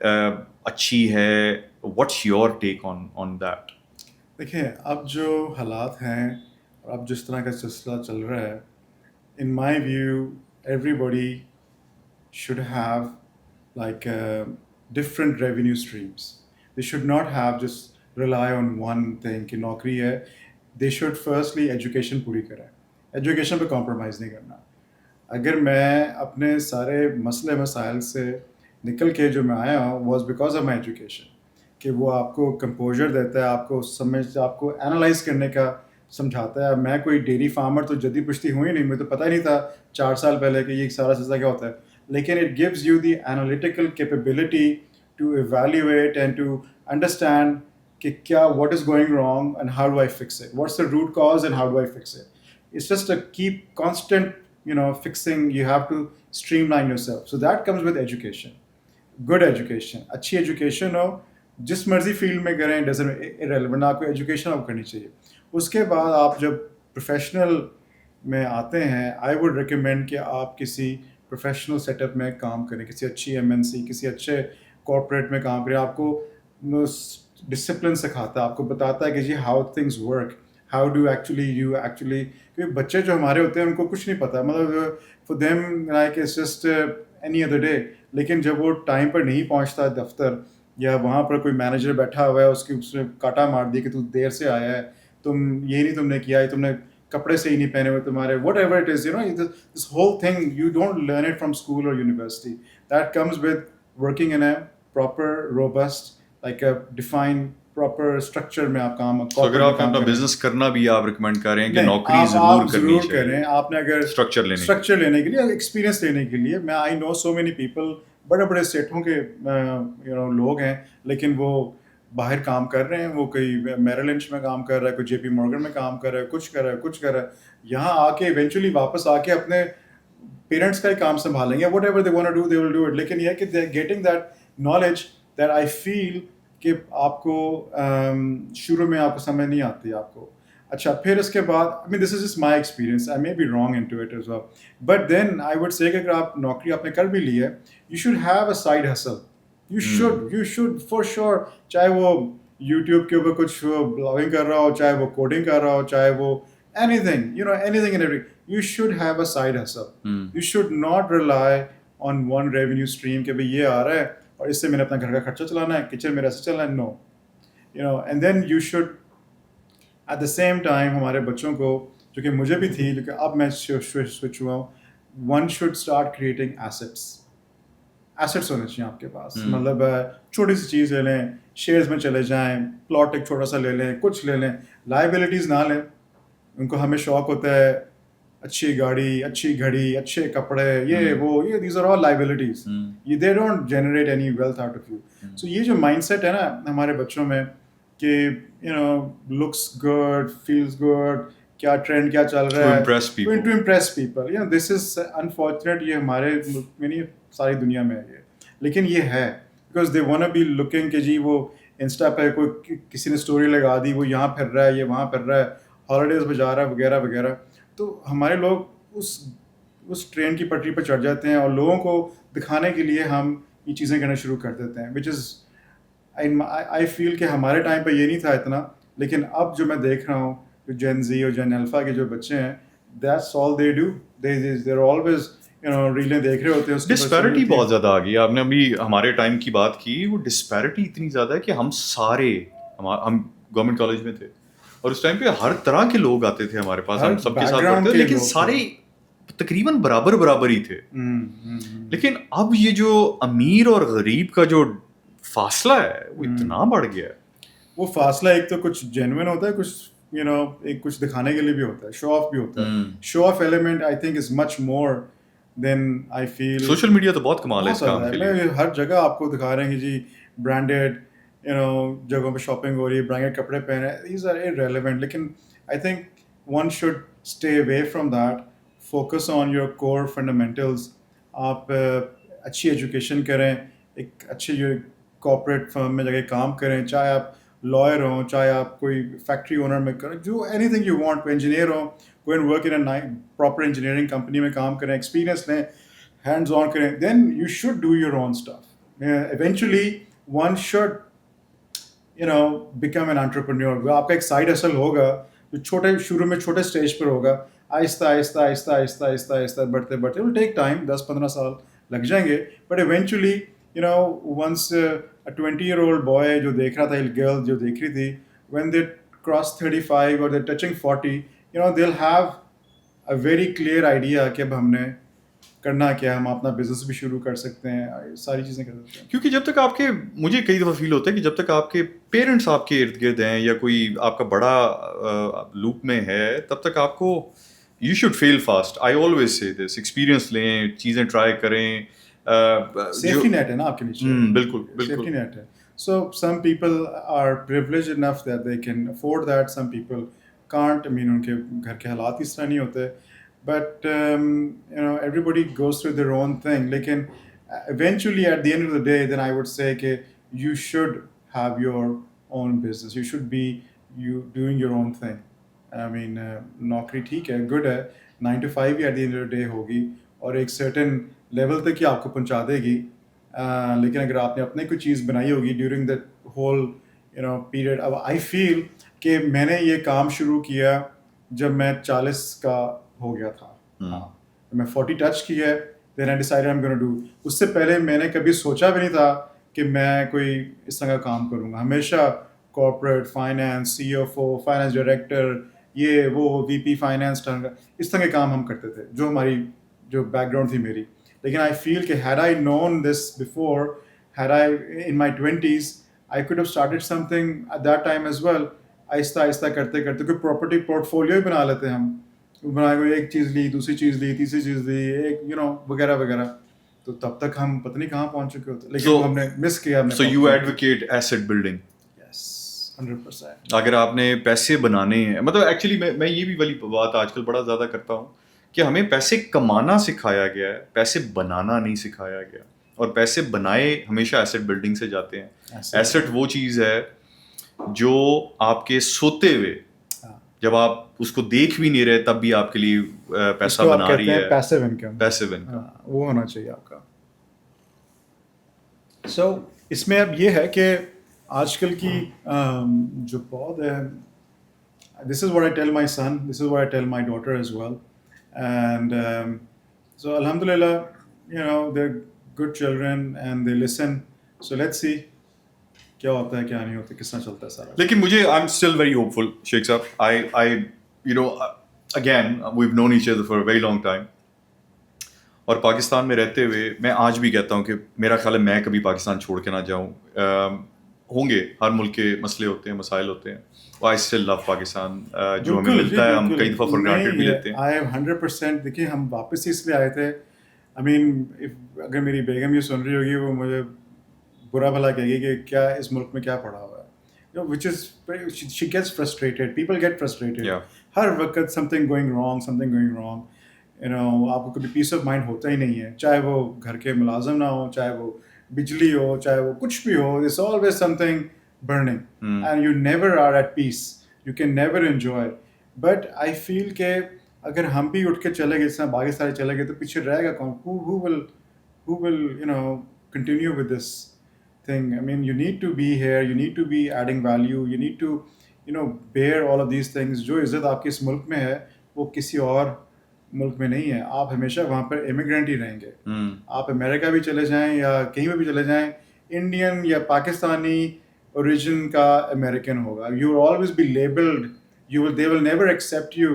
اچھی ہے. What's your take on that? دیکھیں اب جو حالات ہیں اور اب جس طرح کا سلسلہ چل رہا ہے، in my view everybody should have like different revenue streams. They should not have just rely on one thing کہ نوکری ہے. They should firstly education پوری کریں. ایجوکیشن پہ کمپرومائز نہیں کرنا. اگر میں اپنے سارے مسئلے مسائل سے نکل کے جو میں آیا ہوں was because of my education, کہ وہ آپ کو کمپوزر دیتا ہے، آپ کو آپ کو اینالائز کرنے کا سمجھاتا ہے. میں کوئی ڈیری فارمر تو جدی پشتی ہوئی نہیں، مجھے تو پتہ ہی نہیں تھا 4 سال پہلے کہ یہ سارا سلسلہ کیا ہوتا ہے. لیکن it gives you the analytical capability to evaluate and to understand کہ کیا what is going wrong and how do I fix it, what's the root cause and how do I fix it. It's just a keep constant, fixing. You have to streamline yourself. So that comes with education. Good education. اچھی education ہو، جس مرضی field میں کریں، doesn't irrelevant، آپ کو education آپ کرنی چاہیے. اس کے بعد آپ جب پروفیشنل میں آتے ہیں، آئی ووڈ ریکمینڈ کہ آپ کسی پروفیشنل سیٹ اپ میں کام کریں، کسی اچھی MNC، کسی اچھے کارپوریٹ میں کام کریں. آپ کو ڈسپلن سکھاتا ہے، آپ کو بتاتا ہے کہ جی how things work, how do actually کیونکہ بچے جو ہمارے ہوتے ہیں ان کو کچھ نہیں پتہ، مطلب for them like it's just any other day. لیکن جب وہ ٹائم پر نہیں پہنچتا دفتر، یا وہاں پر کوئی مینیجر بیٹھا ہوا ہے، اس نے کاٹا مار دی کہ تو دیر سے آیا ہے، یہ نہیں تم نے کیا، تم نے کپڑے سے ہی نہیں پہنے ہوئے تمہارے، whatever it is, this whole thing you don't learn it from school اور university. That comes with working in a proper robust like a define proper structure میں آپ کام. اگر آپ نے اپنا بزنس کرنا بھی آپ ریکمینڈ کریں کہ نوکری ضرور کریں. آپ نے اگر اسٹرکچر لینے کے لیے، ایکسپیرینس لینے کے لیے، میں آئی نو سو مینی پیپل، بڑے بڑے سیٹوں کے لوگ ہیں، لیکن وہ باہر کام کر رہے ہیں، وہ کوئی میرل لنچ میں کام کر رہا ہے، کوئی JP مورگن میں کام کر رہا ہے، کچھ کر رہا ہے. یہاں آ کے ایونچولی واپس آ کے اپنے پیرنٹس کا ہی کام سنبھالیں گے. Whatever they want to do they will do it. لیکن یہ کہ they getting that knowledge that I feel کہ آپ کو شروع میں آپ کو سمجھ نہیں آتی آپ کو. اچھا پھر اس کے بعد this is just my experience, I may be wrong in to it as well, but then I would say کہ اگر آپ نوکری آپ نے کر بھی لی ہے، you should have a side hassle. You should for sure, چاہے وہ یوٹیوب کے اوپر کچھ بلاگنگ کر رہا ہو، چاہے وہ کوڈنگ کر رہا ہو، چاہے وہ anything and every, you should have a side hustle. You should not rely on one revenue stream کہ بھئی یہ آ رہا ہے اور اس سے میں نے اپنا گھر کا خرچہ چلانا ہے، کچن میرا ایسے چلنا ہے. نو and then you should at the same time ہمارے بچوں کو، جو کہ مجھے بھی تھی، جو کہ اب میں سوئچ ہوا ہوں، one should start creating assets ہونے چاہیے آپ کے پاس. مطلب چھوٹی سی چیز لے لیں، شیئرز میں چلے جائیں، پلاٹ ایک چھوٹا سا لے لیں، کچھ لے لیں، لائبلٹیز نہ لیں. ان کو ہمیں شوق ہوتا ہے اچھی گاڑی، اچھی گھڑی، اچھے کپڑے، یہ these are all liabilities. They don't generate any wealth out of you. So یہ جو مائنڈ سیٹ ہے نا ہمارے بچوں میں کہ لکس گڈ، فیلز گڈ، کیا ٹرینڈ کیا چل رہا ہے، to impress people, this is unfortunate. یہ ہمارے ملک میں نہیں، ساری دنیا میں ہے یہ، لیکن یہ ہے because they want be looking کہ جی وہ انسٹا پہ کوئی کسی نے اسٹوری لگا دی، وہ یہاں پھر رہا ہے، یہ وہاں پھر رہا ہے، ہالیڈیز پہ جا رہا ہے، وغیرہ وغیرہ. تو ہمارے لوگ اس ٹرین کی پٹری پہ چڑھ جاتے ہیں اور لوگوں کو دکھانے کے لیے ہم یہ چیزیں کرنا شروع کر دیتے ہیں، وچ از آئی فیل کہ ہمارے ٹائم پہ یہ نہیں تھا اتنا. لیکن اب جو میں دیکھ رہا ہوں، جو جین زی اور جین الفا کے جو بچے ہیں، that's all they do, they are always ریلیں دیکھ رہے ہوتے ہیں. ڈسپیرٹی بہت زیادہ آ گئی. آپ نے ابھی ہمارے ٹائم کی بات کی، وہ ڈسپیرٹی اتنی زیادہ ہے کہ ہم گورنمنٹ کالج میں تھے اور اس ٹائم پہ ہر طرح کے لوگ آتے تھے ہمارے پاس، ہم سب کے ساتھ پڑھتے تھے، لیکن سارے تقریباً برابر ہی تھے. لیکن اب یہ جو امیر اور غریب کا جو فاصلہ ہے وہ اتنا بڑھ گیا ہے. وہ فاصلہ ایک تو کچھ جینوئن ہوتا ہے، کچھ ایک کچھ دکھانے کے لیے بھی ہوتا ہے، شو آف بھی ہوتا ہے. Show off element I think is much more than I feel. Social media تو بہت کمال ہے اس کام کے لیے. ہر جگہ آپ کو دکھا رہے ہیں کہ جی برانڈیڈ جگہوں پہ شاپنگ ہو رہی ہے، برانڈیڈ کپڑے پہنے، دیز آر irrelevant. لیکن I think one should stay away from that, focus on your core fundamentals. آپ اچھی ایجوکیشن کریں، ایک اچھے جو کارپوریٹ فرم میں جا کے کام کریں، چاہے آپ لائر ہوں، چاہے آپ کوئی فیکٹری اونر میں کریں، جو اینی تھنگ یو وانٹ، کوئی انجینئر ہوں، go and work in a proper engineering company میں کام کریں، ایکسپیرینس لیں، ہینڈز آن کریں. Then you should do your own stuff. eventually one should become an entrepreneur. وہ آپ کا ایک سائڈ ہسل ہوگا جو چھوٹے شروع میں چھوٹے اسٹیج پر ہوگا, آہستہ آہستہ آہستہ آہستہ آہستہ آہستہ بڑھتے بڑھتے ول ٹیک ٹائم, 10-15 سال لگ جائیں گے, but eventually once a 20-year-old boy جو دیکھ رہا تھا, گرل جو دیکھ رہی تھی, when they cross 35 or they're touching 40, they'll have a very clear idea کہ اب ہم نے کرنا کیا, ہم اپنا بزنس بھی شروع کر سکتے ہیں, ساری چیزیں کر سکتے ہیں. کیونکہ جب تک آپ کے, مجھے کئی دفعہ فیل ہوتا ہے کہ جب تک آپ کے پیرنٹس آپ کے ارد گرد ہیں یا کوئی آپ کا بڑا لوپ میں ہے, تب تک آپ کو you should fail fast. I always say this, experience لیں, چیزیں ٹرائی کریں. سیفٹی نیٹ ہے نا آپ کے نیچے, بالکل بالکل سیفٹی نیٹ ہے. So some people are privileged enough that they can afford that. Some people can't. I mean, ان کے گھر کے حالات اس طرح نہیں ہوتے. But everybody goes through their own thing. لیکن eventually at the end of the day, then I would say کہ you should have your own business. You should be doing your own thing. I mean, نوکری ٹھیک ہے, good ہے, 9 to 5 he at the end of the day ہوگی اور ایک certain level تک ہی آپ کو پہنچا دے گی. لیکن اگر آپ نے اپنے کوئی چیز بنائی ہوگی ڈیورنگ دا ہول پیریڈ. اب آئی فیل کہ میں نے یہ کام شروع کیا جب میں 40 کا ہو گیا تھا, میں 40 ٹچ کی ہے, then I decide I am gonna do. اس سے پہلے میں نے کبھی سوچا بھی نہیں تھا کہ میں کوئی اس طرح کا کام کروں گا. ہمیشہ corporate finance, C F O, finance director, یہ وہ وی پی فائنینس, اس طرح کے کام ہم کرتے تھے, جو ہماری جو بیک گراؤنڈ تھی میری. لیکن I feel کہ had I known this before, had I in my 20s, I could have started something at that time as well. آہستہ آہستہ کرتے کرتے کوئی پراپرٹی پورٹ فولیو ہی بنا لیتے ہم, بنا کوئی ایک چیز لی, دوسری چیز لی, تیسری چیز لی, ایک وغیرہ وغیرہ. تو تب تک ہم پتہ نہیں کہاں پہنچ چکے ہوتے, لیکن ہم نے مس کیا. So you advocate asset building. Yes 100%. اگر آپ نے پیسے بنانے ہیں, مطلب ایکچولی میں یہ بھی والی بات آج کل بڑا زیادہ کرتا ہوں کہ ہمیں پیسے کمانا سکھایا گیا ہے, پیسے بنانا نہیں سکھایا گیا. اور پیسے بنائے ہمیشہ ایسٹ بلڈنگ سے جاتے ہیں. ایسٹ وہ چیز ہے جو آپ کے سوتے ہوئے, جب آپ اس کو دیکھ بھی نہیں رہے تب بھی آپ کے لیے پیسہ بنا رہی ہے. پیسیو انکم, پیسیو انکم وہ ہونا چاہیے آپ کا. سو اس میں اب یہ ہے کہ آج کل کی جو بہت ہے, this is what I tell my son, this is what I tell my daughter as well. And so alhamdulillah, they're good children and they listen. So let's see کیا ہوتا ہے, کیا نہیں ہوتا, کس طرح چلتا ہے سارا. لیکن مجھے I'm still very hopeful, شیخ صاحب. Again, we've known each other for a very long time. اور پاکستان میں رہتے ہوئے میں آج بھی کہتا ہوں کہ میرا خیال ہے میں کبھی پاکستان چھوڑ کے نہ جاؤں. ہوں گے, ہر ملک کے مسئلے ہوتے ہیں, مسائل ہوتے ہیں. I still love Pakistan. جو ہمیں ملتا ہے ہم کئی دفعہ فار گرانٹیڈ بھی لیتے ہیں. I am 100%. دیکھیے ہم واپس اس لیے آئے تھے. I mean, اگر میری بیگم یہ سن رہی ہوگی وہ مجھے برا بھلا کہے گی کہ کیا اس ملک میں کیا پڑا ہوا ہے. Which is, she gets frustrated. People get frustrated. ہر وقت something going wrong. آپ کو کبھی پیس آف مائنڈ ہوتا ہی نہیں ہے, چاہے وہ گھر کے ملازم نہ ہو, چاہے وہ بجلی ہو, چاہے وہ کچھ بھی ہو. There's always something burning and you never are at peace. You can never enjoy. But I feel کہ اگر ہم بھی اٹھ کے چلے گئے, جس طرح باقی سارے چلے گئے, تو پیچھے رہے گا کون؟ Who will continue with this thing? I mean, you need to be here, you need to be adding value, you need to bear all of these things. جو عزت آپ کے اس ملک میں ہے وہ کسی اور ملک میں نہیں ہے. آپ ہمیشہ وہاں پر امیگرینٹ ہی رہیں گے. آپ امریکہ بھی چلے جائیں یا کہیں پہ بھی چلے جائیں, انڈین یا پاکستانی اوریجن کا امریکن ہوگا. You will always be labeled. They will never accept you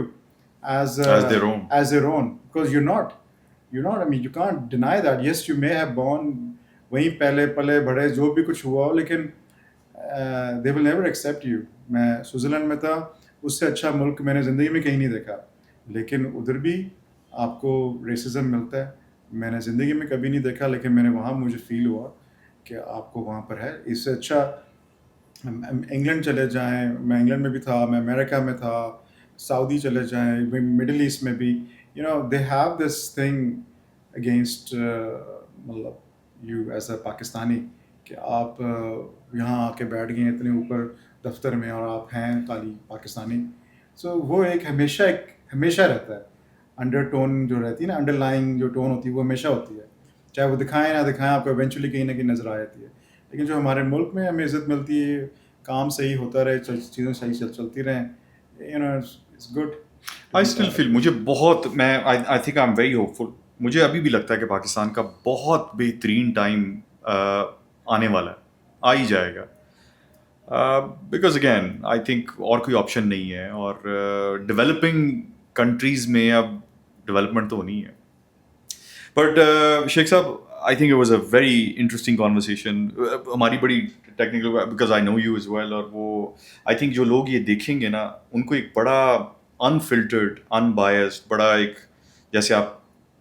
as their own because you're not. I mean, you can't deny that. Yes, you may have born وہیں پہلے پلے بڑے جو بھی کچھ ہوا ہو, لیکن they will never accept you. میں Switzerland میں تھا, اس سے اچھا ملک میں نے زندگی میں کہیں نہیں دیکھا, لیکن ادھر بھی آپ کو ریسزم ملتا ہے. میں نے زندگی میں کبھی نہیں دیکھا, لیکن میں نے وہاں مجھے فیل ہوا کہ آپ کو وہاں پر ہے. اس سے اچھا انگلینڈ چلے جائیں, میں انگلینڈ میں بھی تھا, میں امریکہ میں تھا, سعودی چلے جائیں, مڈل ایسٹ میں بھی. they have this thing against مطلب یو ایز اے پاکستانی کہ آپ یہاں آ کے بیٹھ گئے اتنے اوپر دفتر میں اور آپ ہیں خالی پاکستانی. سو وہ ایک ہمیشہ رہتا ہے, انڈر ٹون جو رہتی ہے نا, انڈر لائن جو ٹون ہوتی ہے وہ ہمیشہ ہوتی ہے. چاہے وہ دکھائیں نہ دکھائیں آپ کو ایونچولی کہیں نہ کہیں نظر آ جاتی ہے. لیکن جو ہمارے ملک میں ہمیں عزت ملتی ہے, کام صحیح ہوتا رہے, چیزیں صحیح چلتی رہیں, it's good. I still feel مجھے بہت میں I think I am very hopeful. مجھے ابھی بھی لگتا ہے کہ پاکستان کا بہت بہترین ٹائم آنے والا ہے, آ ہی جائے گا. بیکاز اگین آئی تھنک اور کوئی آپشن نہیں ہے, اور ڈیولپنگ کنٹریز میں اب ڈیولپمنٹ تو ہونی ہے. بٹ شیخ صاحب, I think it was a very interesting conversation. ہماری بڑی technical because I know you as well, اور وہ آئی تھنک جو لوگ یہ دیکھیں گے نا ان کو ایک بڑا انفلٹرڈ ان بائسڈ بڑا ایک, جیسے آپ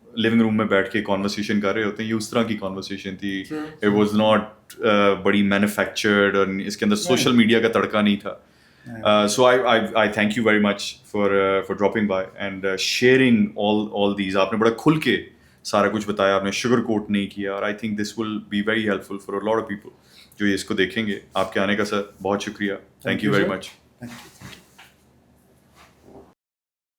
لیونگ روم میں بیٹھ کے کانورسیشن کر رہے ہوتے ہیں, یہ اس طرح کی کانورسیشن تھی. اٹ واز ناٹ بڑی مینوفیکچرڈ, اور اس کے اندر سوشل میڈیا کا تڑکا نہیں تھا. So I thank you very much for dropping by and sharing all these. آپ نے بڑا کھل کے سارا کچھ بتایا, آپ نے شوگر کوٹ نہیں کیا, اور I think this will be very helpful for a lot of people جو اس کو دیکھیں گے. آپ کے آنے کا سر بہت شکریہ. Thank you very much. Thank you.